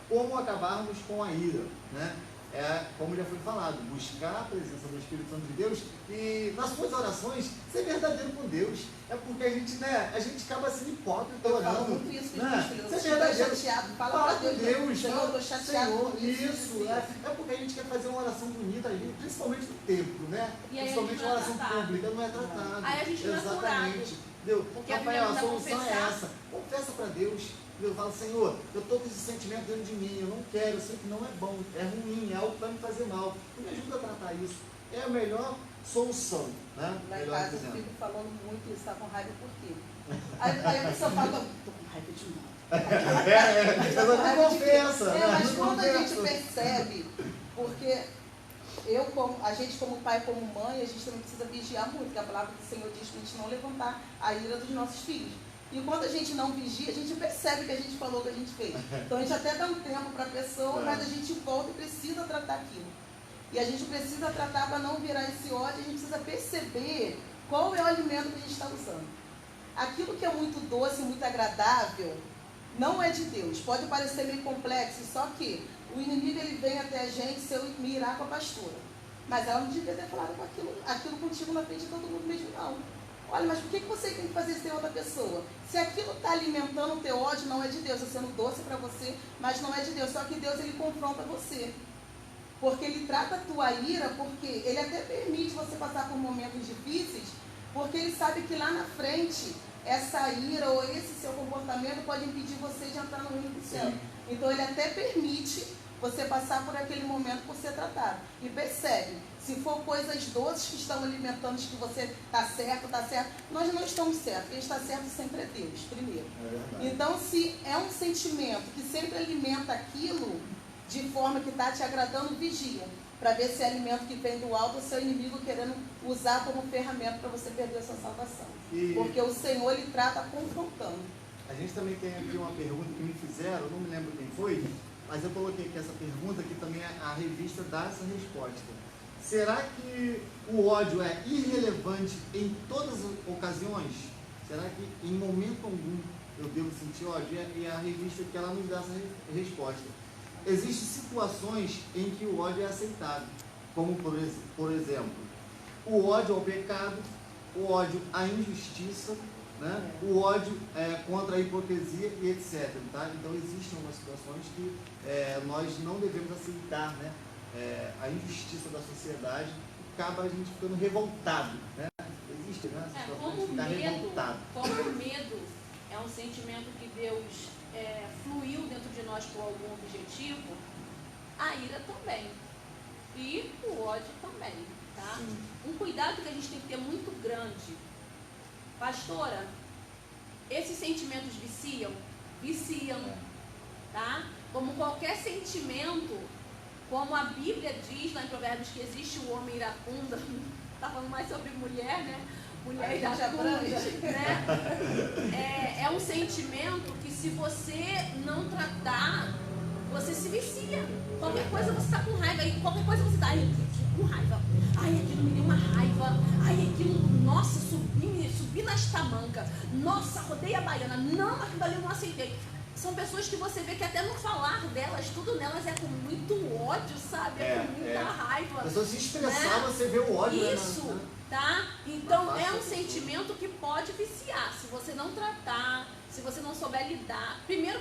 Como acabarmos com a ira, né? como já foi falado, buscar a presença do Espírito Santo de Deus e nas suas orações ser verdadeiro com Deus. É porque a gente acaba sendo hipócrita Eu orando. falo muito isso, Né? filho. Ser Se verdadeiro. estiver chateado, fala Fala pra com Deus. Deus. Senhor, eu tô chateado Senhor, com isso. é porque a gente quer fazer uma oração bonita ali, principalmente no templo, né? E aí a Principalmente gente uma não é oração tratado. pública, não é tratado. Aí a gente não é curado. Exatamente. Entendeu? Porque a Rafael, Bíblia a manda solução é confessar. essa. Confessa para Deus. Eu falo, Senhor, eu estou com esse sentimento dentro de mim, eu não quero, eu sei que não é bom, é ruim, é algo que vai me fazer mal. Tu me ajuda a tratar isso. É a melhor solução, né? Lá em Melhor casa eu dizendo. fico falando muito isso, tá com raiva por quê? Aí a pessoa fala, tô com raiva de novo. Mas não confessa, né? Mas Não quando a gente confessa. percebe, porque a gente como pai, como mãe, a gente também precisa vigiar muito, porque a palavra do Senhor diz que a gente não levantar a ira dos nossos filhos. E quando a gente não vigia, a gente percebe que a gente falou, que a gente fez. Então a gente até dá um tempo para a pessoa, mas a gente volta e precisa tratar aquilo. E a gente precisa tratar para não virar esse ódio, a gente precisa perceber qual é o alimento que a gente está usando. Aquilo que é muito doce, muito agradável, não é de Deus. Pode parecer meio complexo, só que o inimigo ele vem até a gente se eu me irar com a pastora. Mas ela não devia ter falado aquilo contigo na frente de todo mundo mesmo, não. Olha, mas por que você tem que fazer isso em outra pessoa? Se aquilo está alimentando o teu ódio, não é de Deus. Está sendo doce para você, mas não é de Deus. Só que Deus, ele confronta você. Porque ele trata a tua ira, porque ele até permite você passar por momentos difíceis, porque ele sabe que lá na frente, essa ira ou esse seu comportamento pode impedir você de entrar no reino do céu. Então ele até permite você passar por aquele momento por ser tratado. E percebe, se for coisas doces que estão alimentando, que você está certo, nós não estamos certos. Quem está certo sempre é Deus, primeiro. Então, se é um sentimento que sempre alimenta aquilo, de forma que está te agradando, vigia. Para ver se é alimento que vem do alto ou seu inimigo querendo usar como ferramenta para você perder a sua salvação. Porque o Senhor, ele trata confrontando. A gente também tem aqui uma pergunta que me fizeram, não me lembro quem foi, mas eu coloquei aqui essa pergunta que também a revista dá essa resposta. Será que o ódio é irrelevante em todas as ocasiões? Será que em momento algum eu devo sentir ódio? E a revista que ela nos dá essa resposta. Existem situações em que o ódio é aceitável, como por exemplo, o ódio ao pecado, o ódio à injustiça, né? O ódio contra a hipocrisia e etc. Tá? Então existem algumas situações que nós não devemos aceitar, né? A injustiça da sociedade, acaba a gente ficando revoltado, né? Existe, né? Como o medo é um sentimento que Deus fluiu dentro de nós por algum objetivo, a ira também. E o ódio também, tá? Sim. Um cuidado que a gente tem que ter muito grande. Pastora, esses sentimentos viciam? Viciam, tá? Como qualquer sentimento, como a Bíblia diz lá em Provérbios que existe o homem iracundo, tá falando mais sobre mulher, né? Mulher iracunda, né? É um sentimento que se você não tratar, você se vicia. Qualquer coisa você está com raiva, e qualquer coisa você está com raiva. Ai, aquilo me deu uma raiva. Ai, aquilo, nossa, subi na estamanca. Nossa, rodei a baiana. Não, aquilo ali eu não aceitei. São pessoas que você vê que até no falar delas, tudo nelas é com muito ódio, sabe? Com muita raiva. A pessoa se expressar, né? Você vê o ódio. Isso, né? Tá? Então é um sentimento que pode viciar. Se você não tratar, se você não souber lidar. Primeiro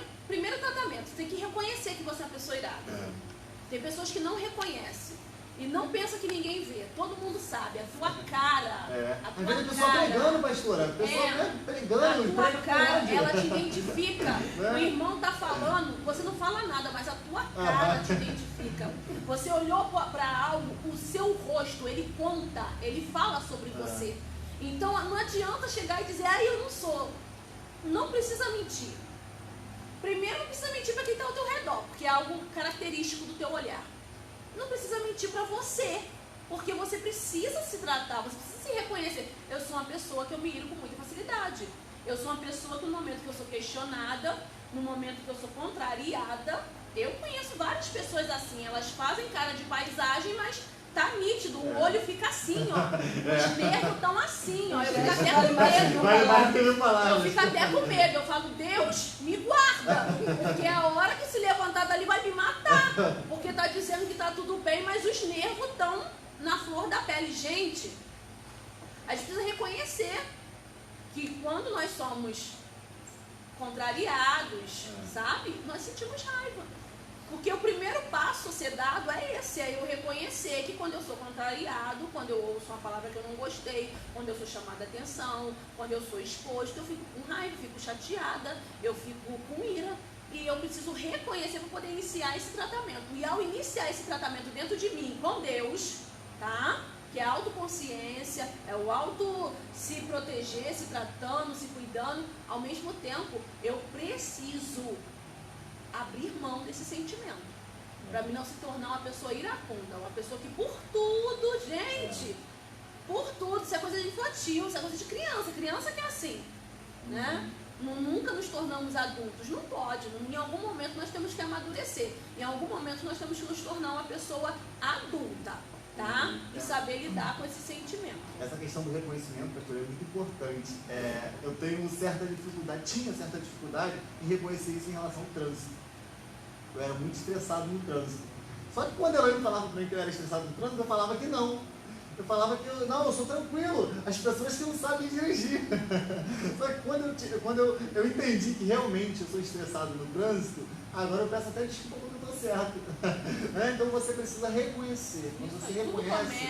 tratamento, você tem que reconhecer que você é uma pessoa irada. Tem pessoas que não reconhecem. E não pensa que ninguém vê. Todo mundo sabe. A tua cara. A tua cara. A pessoa pregando, pastora. A pessoa pregando. A tua cara, ela te identifica. O irmão tá falando, você não fala nada, mas a tua cara te identifica. Você olhou para algo, o seu rosto, ele conta, ele fala sobre você. Então não adianta chegar e dizer, eu não sou. Não precisa mentir. Primeiro não precisa mentir para quem está ao teu redor, porque é algo característico do teu olhar. Não precisa mentir para você, porque você precisa se tratar, você precisa se reconhecer. Eu sou uma pessoa que eu me iro com muita facilidade. Eu sou uma pessoa que no momento que eu sou questionada, no momento que eu sou contrariada, eu conheço várias pessoas assim, elas fazem cara de paisagem, mas tá nítido, o olho fica assim, ó. Os nervos estão assim, ó. Eu fico até com medo. Eu fico até com medo. Eu falo, Deus, me guarda. Porque a hora que se levantar dali vai me matar. Porque tá dizendo que tá tá tudo bem, mas os nervos estão na flor da pele. Gente, a gente precisa reconhecer que quando nós somos contrariados, sabe? Nós sentimos raiva. Porque o primeiro passo a ser dado é esse, é eu reconhecer que quando eu sou contrariado, quando eu ouço uma palavra que eu não gostei, quando eu sou chamada a atenção, quando eu sou exposto, eu fico com raiva, fico chateada, eu fico com ira. E eu preciso reconhecer para poder iniciar esse tratamento. E ao iniciar esse tratamento dentro de mim, com Deus, tá? Que é a autoconsciência, é o auto se proteger, se tratando, se cuidando. Ao mesmo tempo, eu preciso abrir mão desse sentimento. Para mim não se tornar uma pessoa iracunda, uma pessoa que por tudo, gente, por tudo, isso é coisa de infantil, isso é coisa de criança. Criança que é assim, né? Nunca nos tornamos adultos, não pode. Em algum momento nós temos que amadurecer. Em algum momento nós temos que nos tornar uma pessoa adulta, tá? E saber lidar com esse sentimento. Essa questão do reconhecimento, pastor, é muito importante. Eu tinha certa dificuldade em reconhecer isso em relação ao trânsito. Eu era muito estressado no trânsito. Só que quando eu falava para mim que eu era estressado no trânsito, eu falava que não. Eu falava que eu sou tranquilo, as pessoas que não sabem dirigir. Só que quando eu entendi que realmente eu sou estressado no trânsito, agora eu peço até desculpa quando eu estou certo. Então você precisa reconhecer. Quando você reconhece,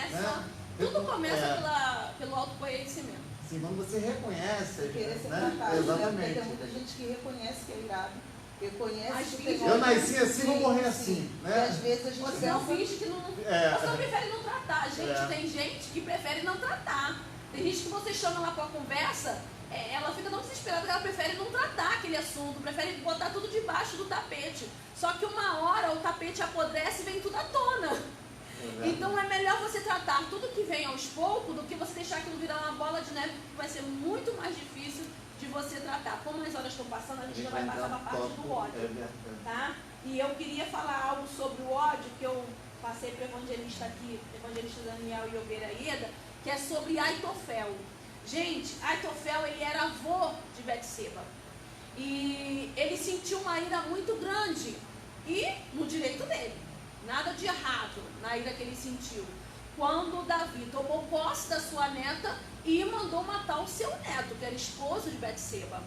tudo começa pelo autoconhecimento. Sim, quando você reconhece. Querer ser tratado, exatamente. Tem muita gente que reconhece que é irado. Reconhece que eu nasci assim, vou morrer assim. Né? E às vezes a gente você não finge que não. Você prefere não tratar. Gente, tem gente que prefere não tratar. Tem gente que você chama ela para uma conversa, ela fica tão desesperada que ela prefere não tratar aquele assunto, prefere botar tudo debaixo do tapete. Só que uma hora o tapete apodrece e vem tudo à tona. Então é melhor você tratar tudo que vem aos poucos do que você deixar aquilo virar uma bola de neve, que vai ser muito mais difícil de você tratar. Como as horas estão passando, a gente já vai passar para a parte do ódio, tá? E eu queria falar algo sobre o ódio, que eu passei para o evangelista aqui, evangelista Daniel e Oveira Ieda, que é sobre Aitofel. Gente, Aitofel, ele era avô de Betseba. E ele sentiu uma ira muito grande, e no direito dele, nada de errado na ira que ele sentiu. Quando Davi tomou posse da sua neta e mandou matar o seu neto, que era esposo de Betseba.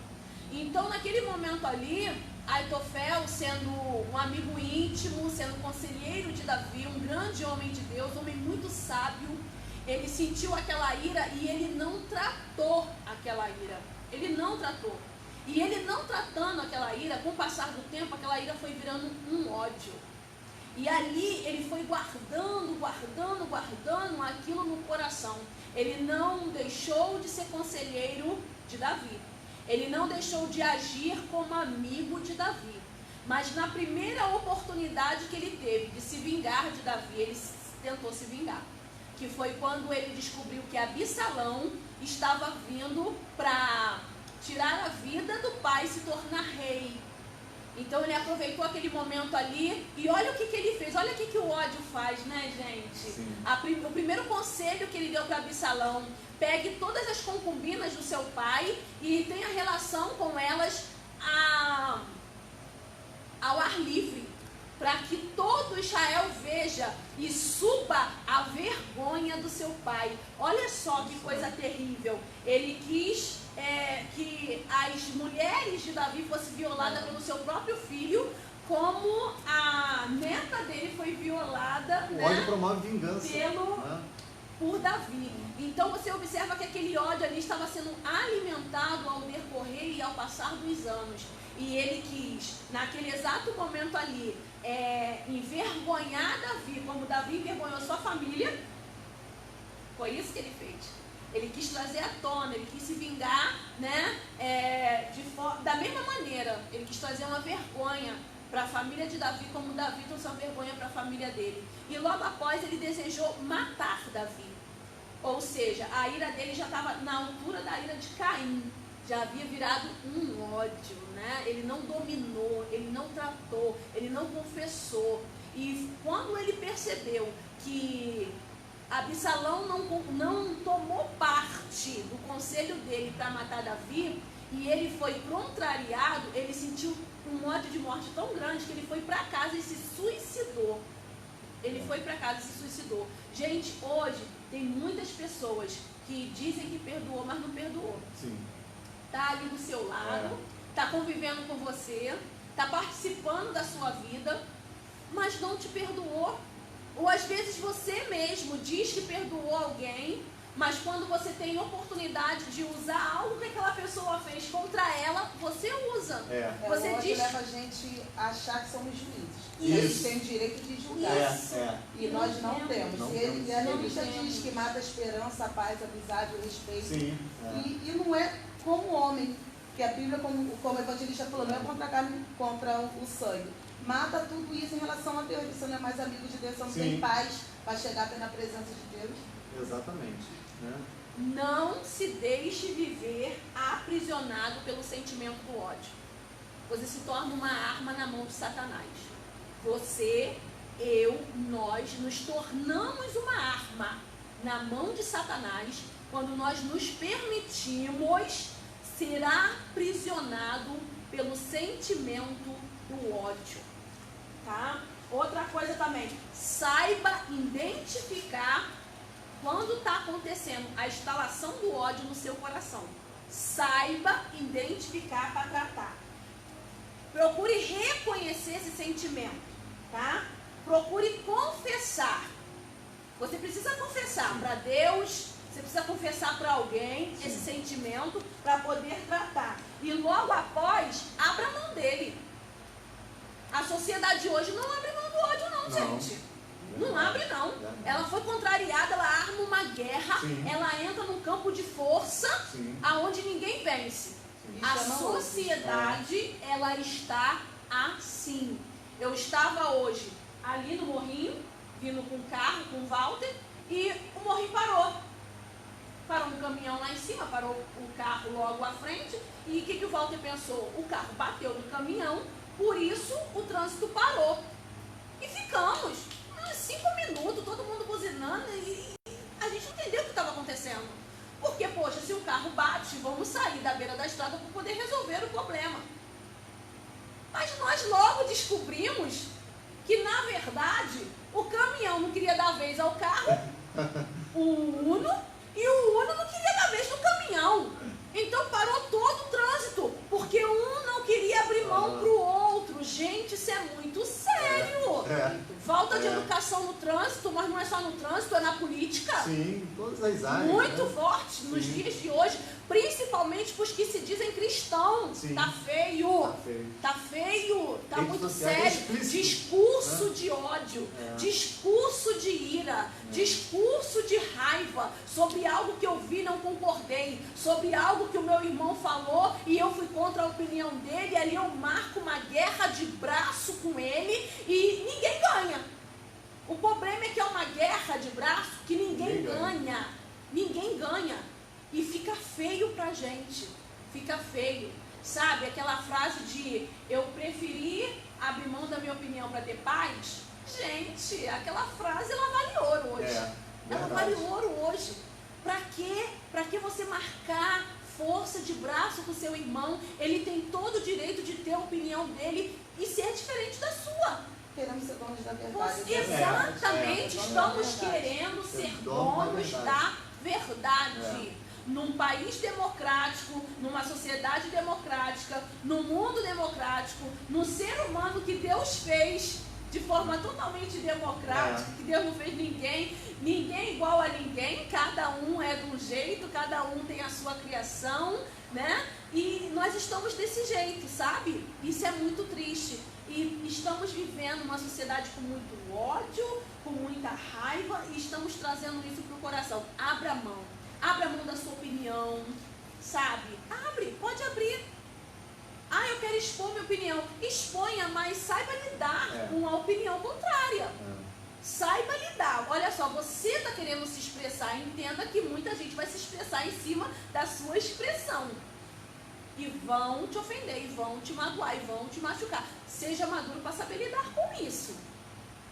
Então, naquele momento ali, Aitofel, sendo um amigo íntimo, sendo conselheiro de Davi, um grande homem de Deus, um homem muito sábio, ele sentiu aquela ira e ele não tratou aquela ira. Ele não tratou. E ele não tratando aquela ira, com o passar do tempo, aquela ira foi virando um ódio. E ali ele foi guardando aquilo no coração. Ele não deixou de ser conselheiro de Davi. Ele não deixou de agir como amigo de Davi. Mas na primeira oportunidade que ele teve de se vingar de Davi, ele tentou se vingar. Que foi quando ele descobriu que Absalão estava vindo para tirar a vida do pai e se tornar rei. Então ele aproveitou aquele momento ali e olha o que ele fez, olha o que o ódio faz, né, gente? O primeiro conselho que ele deu para Absalão: pegue todas as concubinas do seu pai e tenha relação com elas ao ar livre, para que todo Israel veja e suba a vergonha do seu pai. Olha só que coisa terrível. Ele quis que as mulheres de Davi fossem violadas pelo seu próprio filho, como a neta dele foi violada, o ódio promove vingança por Davi. Então você observa que aquele ódio ali estava sendo alimentado ao decorrer e ao passar dos anos. E ele quis, naquele exato momento ali, envergonhar Davi, como Davi envergonhou sua família. Foi isso que ele fez. Ele quis trazer à tona, ele quis se vingar, né? Da mesma maneira, ele quis trazer uma vergonha para a família de Davi, como Davi trouxe uma vergonha para a família dele. E logo após ele desejou matar Davi. Ou seja, a ira dele já estava na altura da ira de Caim. Já havia virado um ódio, né? Ele não dominou, ele não tratou, ele não confessou. E quando ele percebeu que Absalão não tomou parte do conselho dele para matar Davi, e ele foi contrariado, ele sentiu um ódio de morte tão grande que ele foi para casa e se suicidou. Ele foi para casa e se suicidou. Gente, hoje tem muitas pessoas que dizem que perdoou, mas não perdoou. Sim. Tá ali do seu lado, tá convivendo com você, tá participando da sua vida, mas não te perdoou. Ou às vezes você mesmo diz que perdoou alguém, mas quando você tem oportunidade de usar algo que aquela pessoa fez contra ela, você usa. Você hoje diz... leva a gente a achar que somos juízes. Isso. Eles têm o direito de julgar. E nós não temos. Não E temos. a Não revista temos. diz que mata a esperança, a paz, a amizade, o respeito. Sim. E não é como homem, que a Bíblia, como o evangelista falou, não é contra a carne, contra o sangue. Mata tudo isso em relação a Deus. Você não é mais amigo de Deus, você não tem paz para chegar até na presença de Deus. Exatamente. Né? Não se deixe viver aprisionado pelo sentimento do ódio. Você se torna uma arma na mão de Satanás. Você, eu, nós nos tornamos uma arma na mão de Satanás quando nós nos permitimos ser aprisionado pelo sentimento do ódio. Tá? Outra coisa também, saiba identificar quando está acontecendo a instalação do ódio no seu coração. Saiba identificar para tratar. Procure reconhecer esse sentimento, tá? Procure confessar. Você precisa confessar para Deus, você precisa confessar para alguém esse sentimento para poder tratar. E logo após, abra mão dele. A sociedade hoje não abre mão do ódio não, gente. Não abre não. Ela foi contrariada, ela arma uma guerra, ela entra num campo de força aonde ninguém vence. A sociedade, ela está assim. Eu estava hoje ali no Morrinho, vindo com o carro, com o Walter, e o Morrinho parou. Parou um caminhão lá em cima, parou o carro logo à frente, e o que o Walter pensou? O carro bateu no caminhão, por isso o trânsito parou. E ficamos 5 minutos, todo mundo buzinando, e a gente não entendeu o que estava acontecendo. Porque, poxa, se o carro bate, vamos sair da beira da estrada para poder resolver o problema. Mas nós logo descobrimos que, na verdade, o caminhão não queria dar vez ao carro, o Uno, e o Uno não queria dar vez no caminhão. Então parou todo o trânsito, porque um não queria abrir mão para o outro. Gente, isso é muito sério. Falta de educação no trânsito, mas não é só no trânsito, é na política. Sim, todas as áreas. Muito forte nos dias de hoje, principalmente para os que se dizem cristãos. Tá feio. Tá feio. Tá muito sério. Discurso de ódio, discurso de ira, discurso de raiva sobre algo que eu vi e não concordei, sobre algo que o meu irmão falou e eu fui contra a opinião dele, e ali eu marco uma guerra de braço com ele e ninguém ganha. O problema é que é uma guerra de braço que ninguém ganha. Ninguém ganha. E fica feio pra gente. Fica feio. Sabe, aquela frase de eu preferi abrir mão da minha opinião para ter paz. Gente, aquela frase ela vale ouro hoje. Ela vale ouro hoje. Pra quê? Pra que você marcar força de braço com seu irmão? Ele tem todo o direito de ter a opinião dele e ser diferente da sua. Queremos ser donos da verdade. Exatamente, estamos querendo ser donos da verdade. Num país democrático, numa sociedade democrática, num mundo democrático, no ser humano que Deus fez de forma totalmente democrática, que Deus não fez ninguém igual a ninguém, cada um é de um jeito, cada um tem a sua criação, né? E nós estamos desse jeito, sabe? Isso é muito triste. E estamos vivendo uma sociedade com muito ódio, com muita raiva, e estamos trazendo isso para o coração. Abra mão da sua opinião, sabe? Abre, pode abrir. Ah, eu quero expor minha opinião. Exponha, mas saiba lidar com a opinião contrária. Saiba lidar. Olha só, você está querendo se expressar, entenda que muita gente vai se expressar em cima da sua expressão. E vão te ofender, e vão te magoar, e vão te machucar. Seja maduro para saber lidar com isso.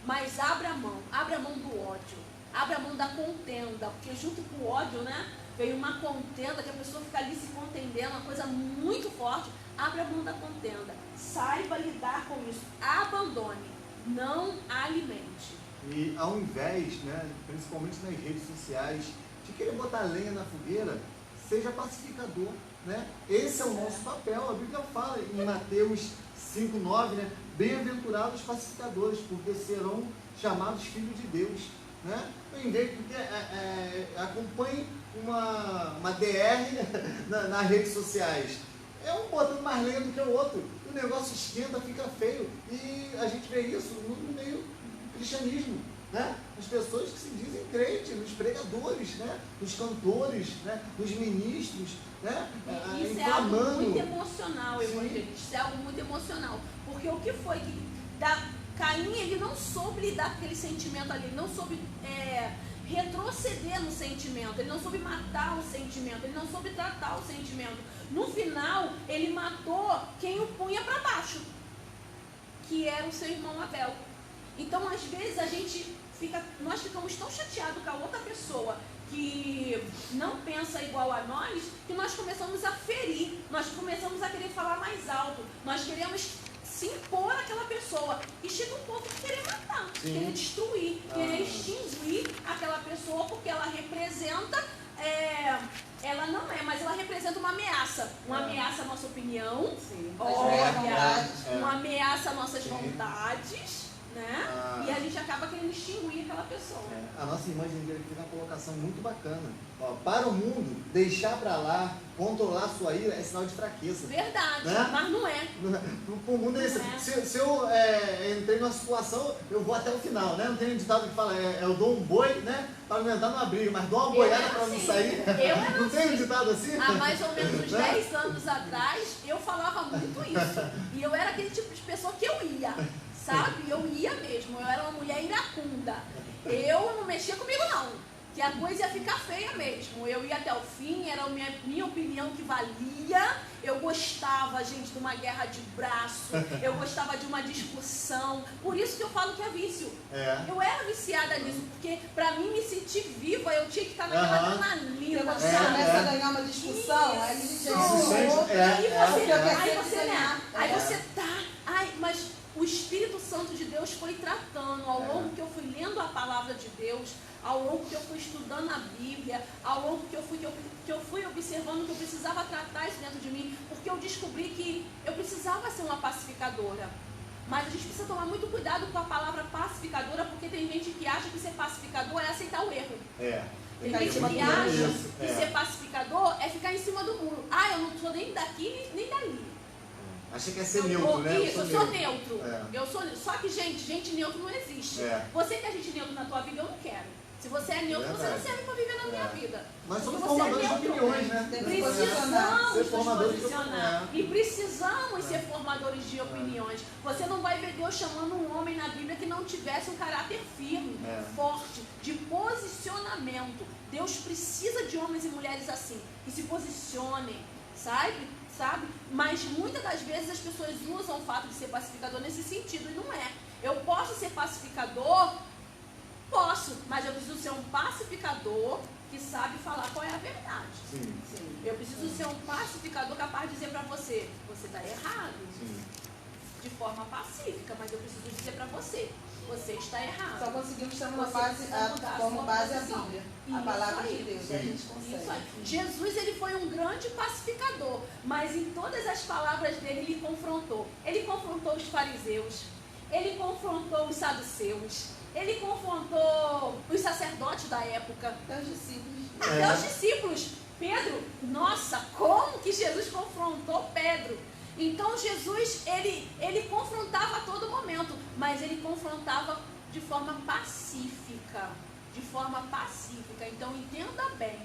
Mas abra mão do ódio. Abra mão da contenda, porque junto com o ódio, né, veio uma contenda que a pessoa fica ali se contendendo, uma coisa muito forte. Abra mão da contenda. Saiba lidar com isso. Abandone. Não alimente. E ao invés, né, principalmente nas redes sociais, de querer botar lenha na fogueira, seja pacificador, né? Esse é o nosso papel. A Bíblia fala em Mateus 5:9, né? Bem-aventurados pacificadores, porque serão chamados filhos de Deus, né? Em vez de acompanhe uma DR nas redes sociais. É um botando mais lenha do que o outro. O negócio esquenta, fica feio. E a gente vê isso no meio do cristianismo, né? As pessoas que se dizem crentes, nos pregadores, né? Nos cantores, né? Nos ministros, né? Isso é algo muito emocional, evangelista. Isso é algo muito emocional. Porque o que foi que Caim, ele não soube lidar com aquele sentimento ali, ele não soube retroceder no sentimento, ele não soube matar o sentimento, ele não soube tratar o sentimento. No final, ele matou quem o punha para baixo, que era o seu irmão Abel. Então, às vezes, nós ficamos tão chateados com a outra pessoa que não pensa igual a nós, que nós começamos a ferir, nós começamos a querer falar mais alto, nós queremos se impor àquela pessoa. E chega um ponto de querer matar, querer destruir, querer extinguir aquela pessoa, porque ela representa, ela não é, mas ela representa uma ameaça. Uma ameaça à nossa opinião, uma ameaça às nossas vontades, né? E a gente acaba querendo extinguir aquela pessoa. A nossa irmã Gendeira fez uma colocação muito bacana. Ó, para o mundo, deixar para lá, controlar sua ira é sinal de fraqueza. Verdade, né? mas não é. Para o mundo é isso. Se eu entrei numa situação, eu vou até o final, né? Não tem um ditado que fala, eu dou um boi, né? Para não entrar numa briga, mas dou uma boiada para não sair. Não tem um ditado assim? Há mais ou menos uns 10 anos atrás, eu falava muito isso. E eu era aquele tipo de pessoa que eu ia. Sabe? Eu ia mesmo, eu era uma mulher iracunda. Eu não mexia comigo não, que a coisa ia ficar feia mesmo. Eu ia até o fim, era a minha opinião que valia. Eu gostava, gente, de uma guerra de braço, eu gostava de uma discussão. Por isso que eu falo que é vício. Eu era viciada nisso, porque pra mim me sentir viva, eu tinha que estar naquela adrenalina. Quando você começa a ganhar uma discussão, aí você mas o Espírito Santo de Deus foi tratando ao longo que eu fui lendo a palavra de Deus, ao longo que eu fui estudando a Bíblia, ao longo que eu fui observando que eu precisava tratar isso dentro de mim, porque eu descobri que eu precisava ser uma pacificadora. Mas a gente precisa tomar muito cuidado com a palavra pacificadora, porque tem gente que acha que ser pacificador é aceitar o erro. Tem gente que acha que ser pacificador é ficar em cima do muro. Eu não sou nem daqui nem dali. Acha que é ser neutro, né? Isso, eu sou neutro. Eu sou, só que, gente neutro não existe. Você quer gente neutro na tua vida, eu não quero. Se você é neutro, você não serve para viver na minha vida. Mas somos formadores de opiniões, né? Precisamos nos posicionar. E precisamos ser formadores de opiniões. Você não vai ver Deus chamando um homem na Bíblia que não tivesse um caráter firme, forte, de posicionamento. Deus precisa de homens e mulheres assim, que se posicionem, sabe? Mas muitas das vezes as pessoas usam o fato de ser pacificador nesse sentido, e não é. Eu posso ser pacificador? Posso, mas eu preciso ser um pacificador que sabe falar qual é a verdade. Sim. Eu preciso ser um pacificador capaz de dizer para você, você está errado. De forma pacífica, mas eu preciso dizer para você, você está errado. Só conseguimos ter como base a Bíblia, a palavra de Deus. A gente consegue. Jesus, ele foi um grande pacificador, mas em todas as palavras dele, ele confrontou. Ele confrontou os fariseus, ele confrontou os saduceus, ele confrontou os sacerdotes da época. Até os discípulos. Até os discípulos. Pedro, nossa, como que Jesus confrontou Pedro? Então Jesus, ele confrontava a todo momento, mas ele confrontava de forma pacífica. Então entenda bem,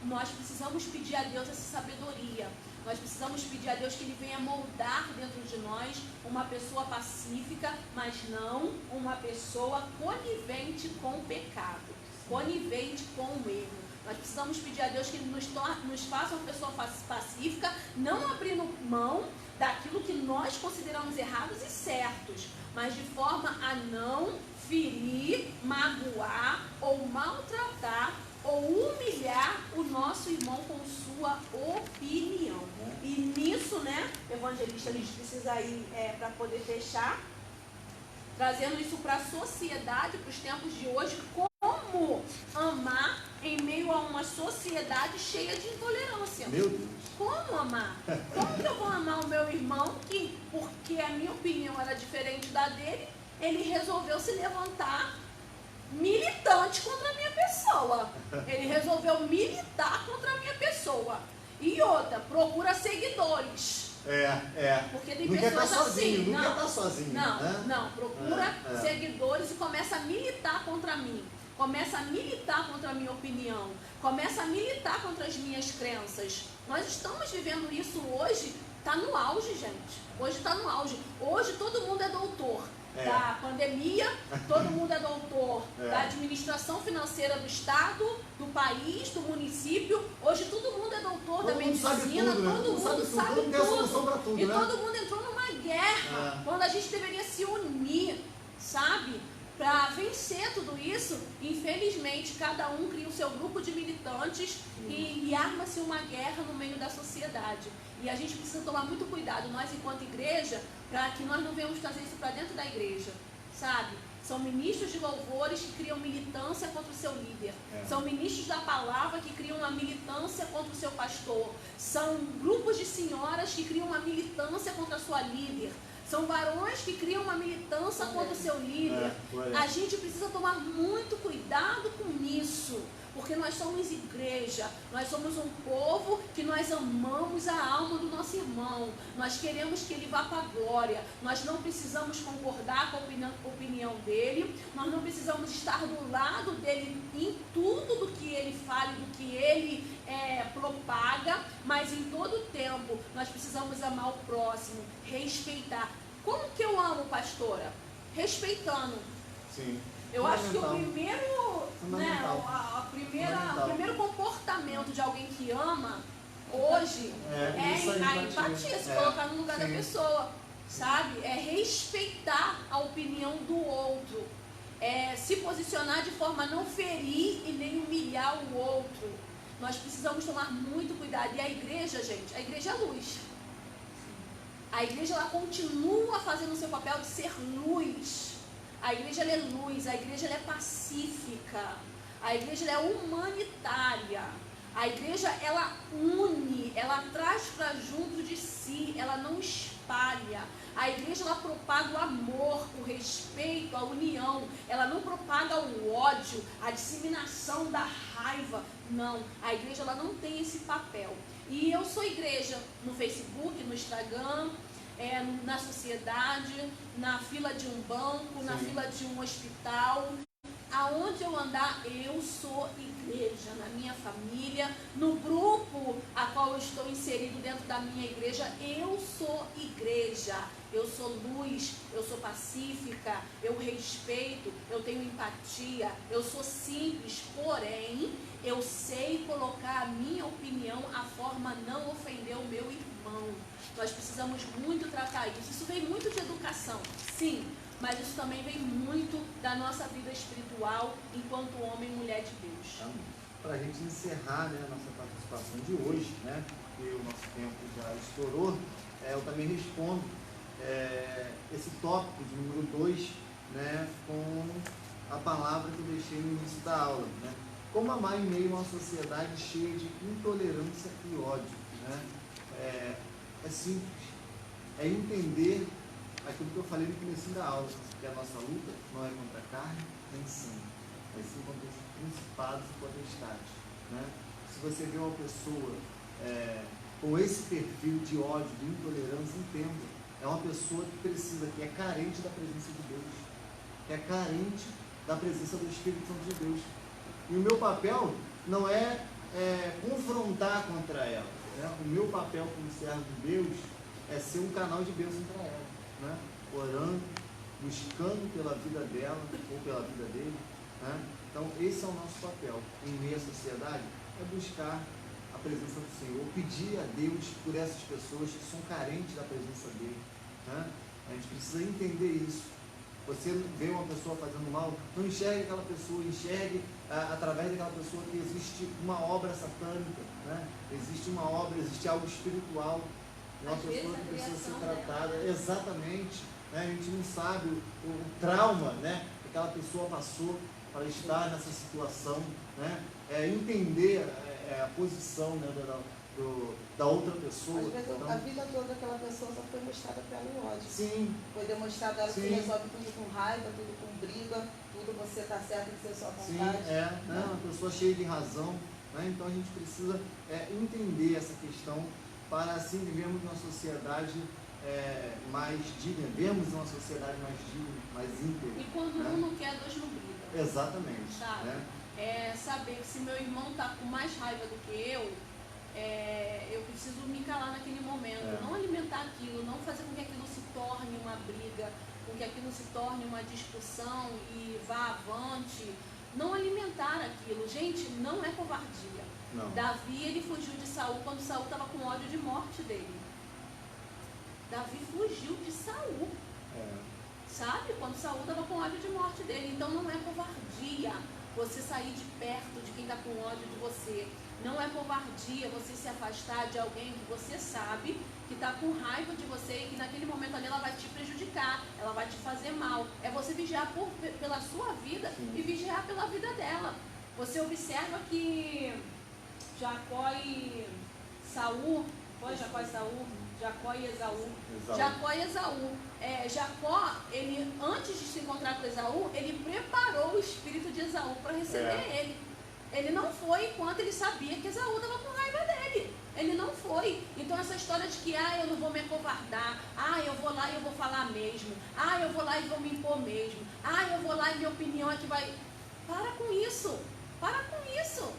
nós precisamos pedir a Deus essa sabedoria. Nós precisamos pedir a Deus que Ele venha moldar dentro de nós uma pessoa pacífica, mas não uma pessoa conivente com o pecado, conivente com o erro. Nós precisamos pedir a Deus que Ele nos faça uma pessoa pacífica, não abrindo mão daquilo que nós consideramos errados e certos, mas de forma a não ferir, magoar ou maltratar ou humilhar o nosso irmão com sua opinião. E nisso, né, evangelista, a gente precisa ir para poder fechar. trazendo isso para a sociedade, para os tempos de hoje, como amar em meio a uma sociedade cheia de intolerância. Meu Deus. Como amar? Como que eu vou amar o meu irmão que, porque a minha opinião era diferente da dele, ele resolveu se levantar militante contra a minha pessoa. Ele resolveu militar contra a minha pessoa. E outra, procura seguidores. Porque tem não pessoas quer tá assim. sozinho, não quer estar sozinho. Não, né? não. Procura seguidores e começa a militar contra mim. Começa a militar contra a minha opinião. Começa a militar contra as minhas crenças. Nós estamos vivendo isso hoje. Está no auge, gente. Hoje está no auge. Hoje todo mundo é doutor da pandemia, todo mundo é doutor da administração financeira do Estado, do país, do município. Hoje todo mundo é doutor da medicina, todo mundo sabe tudo. E todo mundo entrou numa guerra, quando a gente deveria se unir, sabe? Para vencer tudo isso. Infelizmente, cada um cria o seu grupo de militantes e arma-se uma guerra no meio da sociedade. E a gente precisa tomar muito cuidado, nós enquanto igreja, para que nós não venhamos trazer isso para dentro da igreja, sabe? São ministros de louvores que criam militância contra o seu líder. São ministros da palavra que criam uma militância contra o seu pastor. São grupos de senhoras que criam uma militância contra a sua líder. São varões que criam uma militância contra o seu líder. A gente precisa tomar muito cuidado com isso, porque nós somos igreja, nós somos um povo que nós amamos a alma do nosso irmão, nós queremos que ele vá para a glória, nós não precisamos concordar com a opinião dele, nós não precisamos estar do lado dele em tudo do que ele fala, do que ele propaga, mas em todo tempo nós precisamos amar o próximo, respeitar. Como que eu amo, pastora? Respeitando. Sim. Eu acho que o primeiro, o primeiro comportamento de alguém que ama hoje é a empatia, se colocar no lugar da pessoa, sabe? É respeitar a opinião do outro, é se posicionar de forma a não ferir e nem humilhar o outro. Nós precisamos tomar muito cuidado. E a igreja, gente, a igreja é luz. A igreja, ela continua fazendo o seu papel de ser luz. A igreja, ela é luz, a igreja, ela é pacífica, a igreja, ela é humanitária. A igreja, ela une, ela traz para junto de si, ela não espalha. A igreja, ela propaga o amor, o respeito, a união. Ela não propaga o ódio, a disseminação da raiva. Não, a igreja, ela não tem esse papel. E eu sou igreja no Facebook, no Instagram, na sociedade, na fila de um banco, na fila de um hospital. Aonde eu andar, eu sou igreja. Na minha família, no grupo a qual eu estou inserido dentro da minha igreja, eu sou igreja. Eu sou luz, eu sou pacífica, eu respeito, eu tenho empatia, eu sou simples, porém, eu sei colocar a minha opinião a forma a não ofender o meu irmão. Nós precisamos muito tratar isso. Isso vem muito de educação, sim, mas isso também vem muito da nossa vida espiritual enquanto homem e mulher de Deus. Para a gente encerrar, né, a nossa participação de hoje, né, porque o nosso tempo já estourou, eu também respondo esse tópico de número 2, né, com a palavra que eu deixei no início da aula, né? Como amar em meio a uma sociedade cheia de intolerância e ódio, né? É simples, é entender aquilo que eu falei no começo da aula, que a nossa luta não é contra a carne nem sangue, mas sim contra os principados e potestades, né? Se você vê uma pessoa com esse perfil de ódio, de intolerância, entenda, é uma pessoa que precisa, que é carente da presença de Deus, que é carente da presença do Espírito Santo de Deus. E o meu papel não é confrontar contra ela, né? O meu papel como servo de Deus é ser um canal de bênção para ela, né? Orando, buscando pela vida dela ou pela vida dele, né? Então esse é o nosso papel em meio à sociedade, é buscar a presença do Senhor, pedir a Deus por essas pessoas que são carentes da presença dele, né? A gente precisa entender isso. Você vê uma pessoa fazendo mal, não enxergue aquela pessoa, enxergue através daquela pessoa que existe uma obra satânica, né? Existe uma obra, existe algo espiritual. uma Às vezes pessoa a que precisa ser criação tratada, dela. exatamente, né? A gente não sabe o trauma, né, que aquela pessoa passou para estar nessa situação, né? Entender a posição, né, da outra pessoa. Às vezes Então, a vida toda daquela pessoa só foi mostrada pelo ódio. sim, Foi demonstrado ela que Sim. resolve tudo com raiva, tudo com briga, tudo você tá certo de ser sua sim, vontade. né? Uma pessoa cheia de razão, né? Então a gente precisa entender essa questão para assim vivermos numa sociedade mais digna, vermos uma sociedade mais digna, mais íntegra. E quando né? um não quer, dois não brigam. Exatamente. Sabe? Né? É saber que se meu irmão está com mais raiva do que eu preciso me calar naquele momento, não alimentar aquilo, não fazer com que aquilo se torne uma briga, com que aquilo se torne uma discussão e vá avante, não alimentar aquilo. Gente, não é covardia. Não. Davi, ele fugiu de Saul quando Saul estava com ódio de morte dele. Davi fugiu de Saul. Sabe? Quando Saul estava com ódio de morte dele. Então não é covardia você sair de perto de quem está com ódio de você. Não é covardia você se afastar de alguém que você sabe que está com raiva de você e que naquele momento ali ela vai te prejudicar, ela vai te fazer mal. É você vigiar pela sua vida e vigiar pela vida dela. Você observa que Jacó e Saul, foi Jacó e Saul? Jacó e Esaú. Jacó e Esaú. Jacó, ele, antes de se encontrar com Esaú, ele preparou o espírito de Esaú para receber ele. Ele não foi enquanto ele sabia que Esaú estava com raiva dele. Ele não foi. Então essa história de que eu não vou me acovardar, eu vou lá e eu vou falar mesmo, eu vou lá e vou me impor mesmo, eu vou lá e minha opinião é que vai... Para com isso. Para com isso.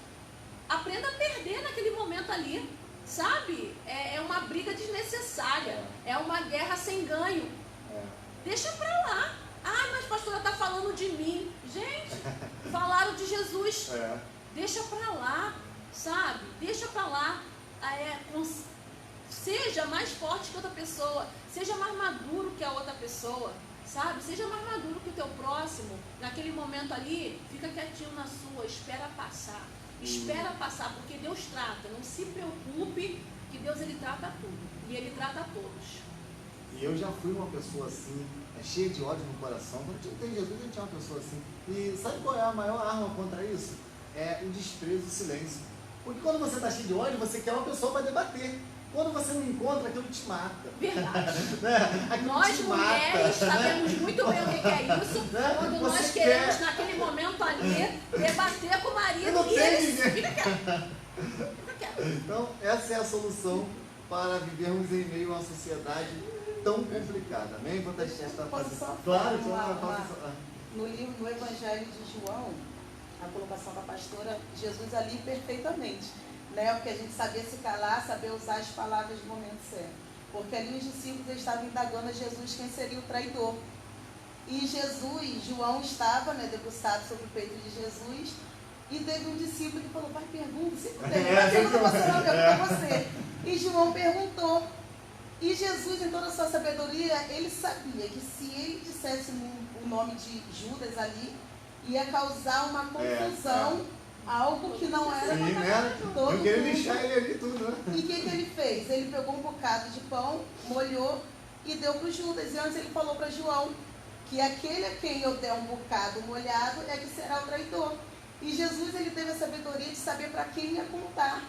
Aprenda a perder naquele momento ali. Sabe? É uma briga desnecessária. É uma guerra sem ganho. Deixa pra lá. Mas a pastora está falando de mim. Gente, falaram de Jesus. Deixa pra lá. Sabe? Deixa pra lá. Seja mais forte que outra pessoa. Seja mais maduro que a outra pessoa. Sabe? Seja mais maduro que o teu próximo. Naquele momento ali, fica quietinho na sua. Espera passar. Espera passar, porque Deus trata. Não se preocupe, que Deus ele trata tudo. E ele trata todos. E eu já fui uma pessoa assim, cheia de ódio no coração. Quando a gente tem Jesus, a gente é uma pessoa assim. E sabe qual é a maior arma contra isso? É o desprezo, o silêncio. Porque quando você está cheio de ódio, você quer uma pessoa para debater. Quando você não encontra, aquilo te mata. Verdade. Nós mulheres sabemos muito bem o que é isso. Quando você nós queremos, naquele momento ali, debater com o marido não e tem ele ninguém. fica quieto. Então, essa é a solução para vivermos em meio a uma sociedade tão complicada. Amém? Quantas pessoas estão fazendo? Claro, No livro do Evangelho de João, a colocação da pastora, Jesus ali perfeitamente. Né? Porque a gente sabia se calar, saber usar as palavras no momento certo. Porque ali os discípulos estavam indagando a Jesus quem seria o traidor. E Jesus, João estava debruçado sobre o peito de Jesus, e teve um discípulo que falou, vai, pergunta, se puder, pergunta você, não, pergunta você. E João perguntou. E Jesus, em toda a sua sabedoria, ele sabia que se ele dissesse o nome de Judas ali, ia causar uma confusão, algo que não era todo eu queria deixar ele ali tudo, né? E o que ele fez? Ele pegou um bocado de pão, molhou e deu para o Judas. E antes ele falou para João que aquele a quem eu der um bocado molhado é que será o traidor. E Jesus, ele teve a sabedoria de saber para quem ia contar.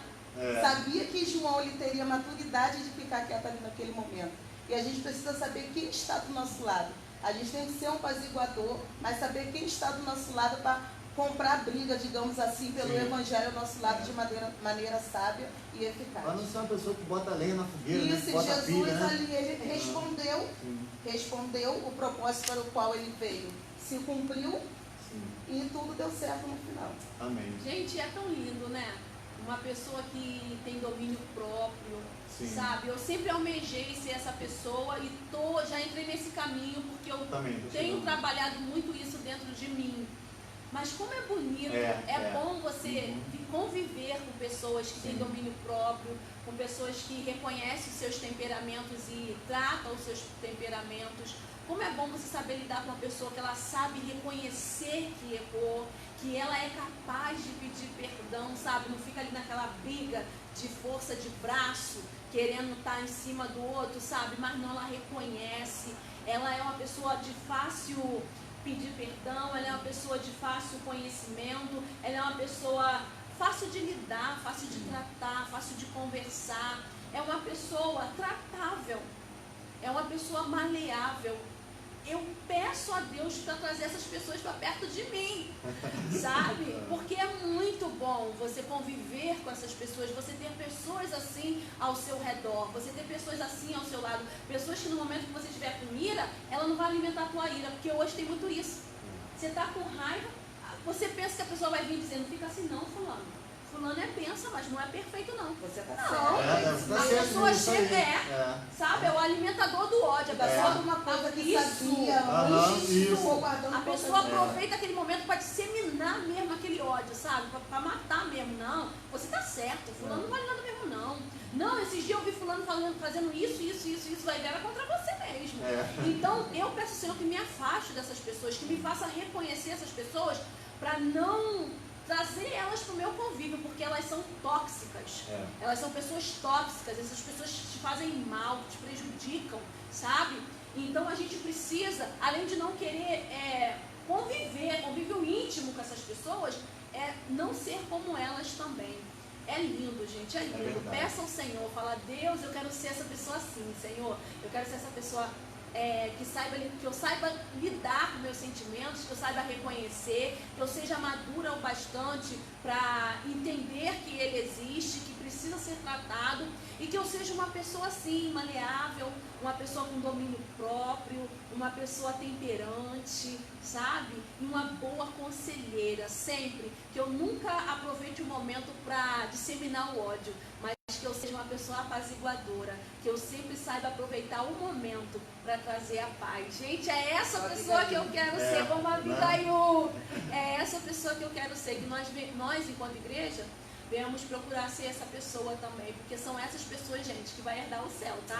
Sabia que João ele teria maturidade de ficar quieto ali naquele momento. E a gente precisa saber quem está do nosso lado. A gente tem que ser um apaziguador, mas saber quem está do nosso lado para comprar briga, digamos assim, pelo Evangelho ao nosso lado de maneira sábia e eficaz. Para não ser uma pessoa que bota lenha na fogueira, isso, que bota Jesus pilha, né? ali, ele respondeu o propósito para o qual ele veio. Se cumpriu e tudo deu certo no final. Amém. Gente, é tão lindo, né? Uma pessoa que tem domínio próprio, sabe? Eu sempre almejei ser essa pessoa e já entrei nesse caminho porque eu tenho trabalhado muito isso dentro de mim. Mas como é bonito, bom você conviver com pessoas que têm domínio próprio, com pessoas que reconhecem os seus temperamentos e tratam os seus temperamentos, Como é bom você saber lidar com uma pessoa que ela sabe reconhecer que errou, que ela é capaz de pedir perdão, sabe? Não fica ali naquela briga de força de braço, querendo estar em cima do outro, sabe? Mas não, ela reconhece. Ela é uma pessoa de fácil pedir perdão, ela é uma pessoa de fácil conhecimento, ela é uma pessoa fácil de lidar, fácil de tratar, fácil de conversar. É uma pessoa tratável, é uma pessoa maleável. Eu peço a Deus para trazer essas pessoas para perto de mim, sabe? Porque é muito bom você conviver com essas pessoas, você ter pessoas assim ao seu redor, você ter pessoas assim ao seu lado, pessoas que no momento que você estiver com ira, ela não vai alimentar a tua ira, porque hoje tem muito isso. Você está com raiva, você pensa que a pessoa vai vir dizendo, fica assim, não, fulano. Fulano é benção, mas não é perfeito não. Você tá Não, certo. a pessoa chega, sabe, é o alimentador do ódio. A pessoa Uma coisa que isso. sabia antes, ficou guardando A por pessoa dentro. aproveita aquele momento para disseminar mesmo aquele ódio, sabe? Para matar mesmo. Não, você tá certo, fulano não vale nada mesmo não. Não, esses dias eu vi fulano fazendo isso, vai virar contra você mesmo. Então, eu peço ao Senhor que me afaste dessas pessoas, que me faça reconhecer essas pessoas para não trazer elas para o meu convívio, porque elas são tóxicas. Elas são pessoas tóxicas, essas pessoas te fazem mal, te prejudicam, sabe? Então a gente precisa, além de não querer convívio íntimo com essas pessoas, não ser como elas também. É lindo, gente, é lindo. Peça ao Senhor, fala, Deus, eu quero ser essa pessoa assim, Senhor. Eu quero ser essa pessoa que eu saiba lidar com meus sentimentos, que eu saiba reconhecer, que eu seja madura o bastante para entender que ele existe, que precisa ser tratado, e que eu seja uma pessoa assim, maleável, uma pessoa com domínio próprio, uma pessoa temperante, sabe? E uma boa conselheira, sempre. Que eu nunca aproveite o momento para disseminar o ódio, mas que eu seja uma pessoa apaziguadora, que eu sempre saiba aproveitar o momento para trazer a paz. Gente, é essa pessoa que eu quero ser, como a Abigail. É essa pessoa que eu quero ser, que nós enquanto igreja, devemos procurar ser essa pessoa também, porque são essas pessoas, gente, que vai herdar o céu, tá?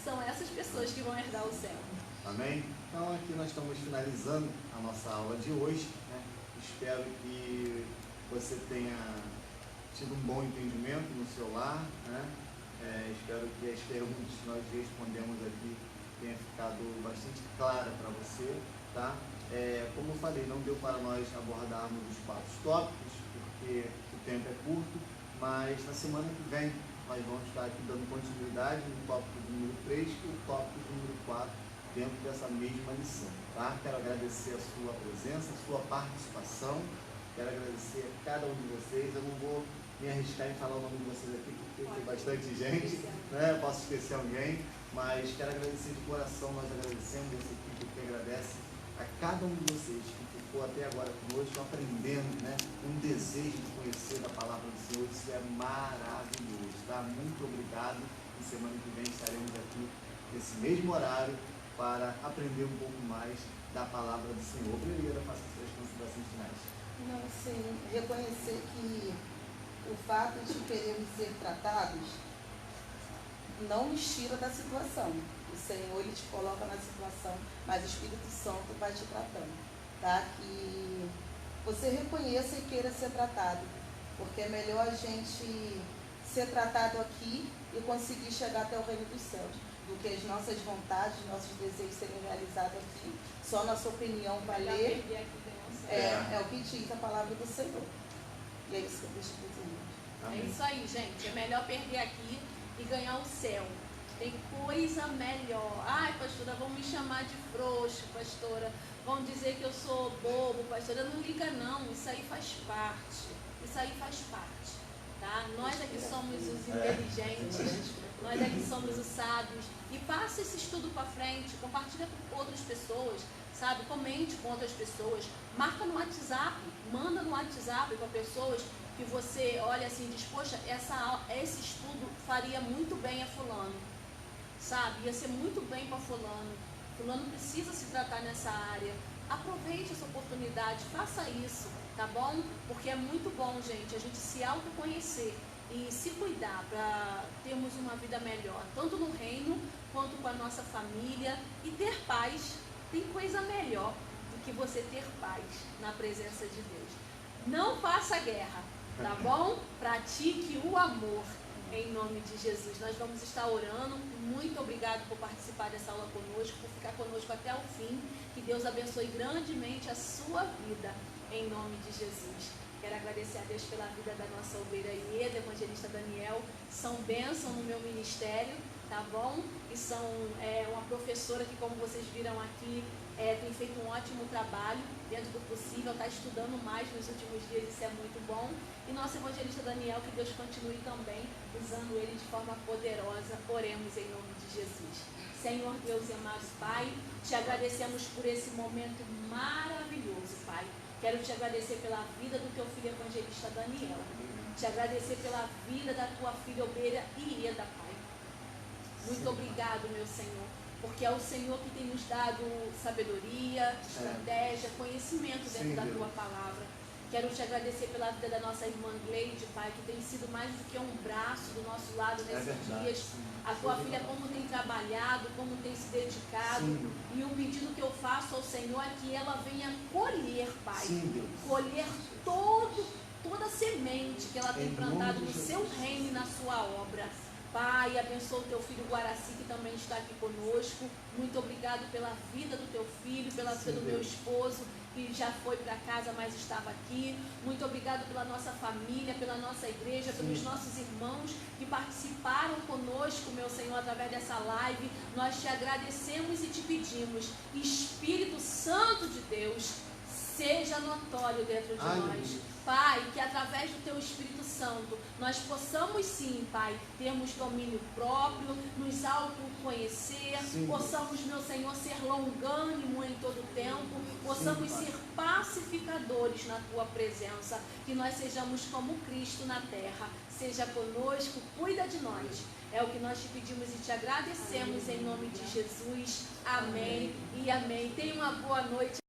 São essas pessoas que vão herdar o céu. Amém? Então aqui nós estamos finalizando a nossa aula de hoje, né? Espero que você tenha tido um bom entendimento no seu lar, né? Espero que as perguntas que nós respondemos aqui tenha ficado bastante clara para você, tá? Como eu falei, não deu para nós abordarmos os 4 tópicos, porque o tempo é curto, mas na semana que vem nós vamos estar aqui dando continuidade no tópico número 3 e o tópico número 4 dentro dessa mesma lição, tá? Quero agradecer a sua presença, a sua participação, quero agradecer a cada um de vocês. Eu não vou me arriscar em falar o nome de vocês aqui, porque tem bastante gente, né? Posso esquecer alguém, mas quero agradecer de coração. Nós agradecemos essa equipe que agradece a cada um de vocês que ficou até agora conosco, aprendendo, né? Um desejo de conhecer da palavra do Senhor. Isso é maravilhoso, tá? Muito obrigado. E semana que vem estaremos aqui nesse mesmo horário para aprender um pouco mais da palavra do Senhor. Primeiro, faça as suas considerações finais. Não, sim, reconhecer que o fato de querermos ser tratados não nos tira da situação. O Senhor, Ele te coloca na situação, mas o Espírito Santo vai te tratando, tá? Que você reconheça e queira ser tratado, porque é melhor a gente ser tratado aqui e conseguir chegar até o reino dos céus, do que as nossas vontades, nossos desejos serem realizados aqui, só nossa opinião valer. É o que diz a palavra do Senhor. E é isso que eu deixo para os É isso aí, gente. É melhor perder aqui e ganhar o céu. Tem coisa melhor. Ai, pastora, vão me chamar de frouxo, pastora. Vão dizer que eu sou bobo, pastora. Não liga não, isso aí faz parte. Isso aí faz parte. Tá? Nós é que somos os inteligentes, nós é que somos os sábios. E passa esse estudo para frente, compartilha com outras pessoas, sabe? Comente com outras pessoas, marca no WhatsApp, manda no WhatsApp para pessoas que você olha assim e diz, poxa, esse estudo faria muito bem a fulano, sabe? Ia ser muito bem para fulano. Fulano precisa se tratar nessa área. Aproveite essa oportunidade, faça isso, tá bom? Porque é muito bom, gente, a gente se autoconhecer e se cuidar para termos uma vida melhor, tanto no reino quanto com a nossa família e ter paz. Tem coisa melhor do que você ter paz na presença de Deus. Não faça guerra, tá bom? Pratique o amor, em nome de Jesus. Nós vamos estar orando. Muito obrigado por participar dessa aula conosco, por ficar conosco até o fim. Que Deus abençoe grandemente a sua vida, em nome de Jesus. Quero agradecer a Deus pela vida da nossa obreira Ieda, evangelista Daniel. São bênção no meu ministério, tá bom? E são uma professora que, como vocês viram aqui, tem feito um ótimo trabalho dentro do possível, está estudando mais nos últimos dias, isso é muito bom. E nosso evangelista Daniel, que Deus continue também usando ele de forma poderosa. Oremos em nome de Jesus. Senhor Deus e amado Pai, te agradecemos por esse momento maravilhoso, Pai. Quero te agradecer pela vida do teu filho evangelista Daniel. Te agradecer pela vida da tua filha obreira Ieda, Pai. Muito obrigado, meu Senhor, porque é o Senhor que tem nos dado sabedoria, estratégia, conhecimento dentro da tua palavra. Quero te agradecer pela vida da nossa irmã Gleide, Pai, que tem sido mais do que um braço do nosso lado nesses dias. A tua filha, como tem trabalhado, como tem se dedicado. Sim. E o pedido que eu faço ao Senhor é que ela venha colher, Pai. Sim, colher toda a semente que ela tem plantado no seu reino e na sua obra. Pai, abençoa o teu filho Guaraci, que também está aqui conosco. Muito obrigado pela vida do teu filho, pela vida do meu esposo, que já foi para casa, mas estava aqui. Muito obrigado pela nossa família, pela nossa igreja, pelos nossos irmãos que participaram conosco, meu Senhor, através dessa live. Nós te agradecemos e te pedimos, Espírito Santo de Deus, seja notório dentro de nós. Pai, que através do teu Espírito Santo nós possamos sim, Pai, termos domínio próprio, nos autoconhecer, possamos, meu Senhor, ser longânimo em todo o tempo, possamos ser pacificadores na tua presença, que nós sejamos como Cristo na terra. Seja conosco, cuida de nós. É o que nós te pedimos e te agradecemos em nome de Jesus. Amém e amém. Tenha uma boa noite.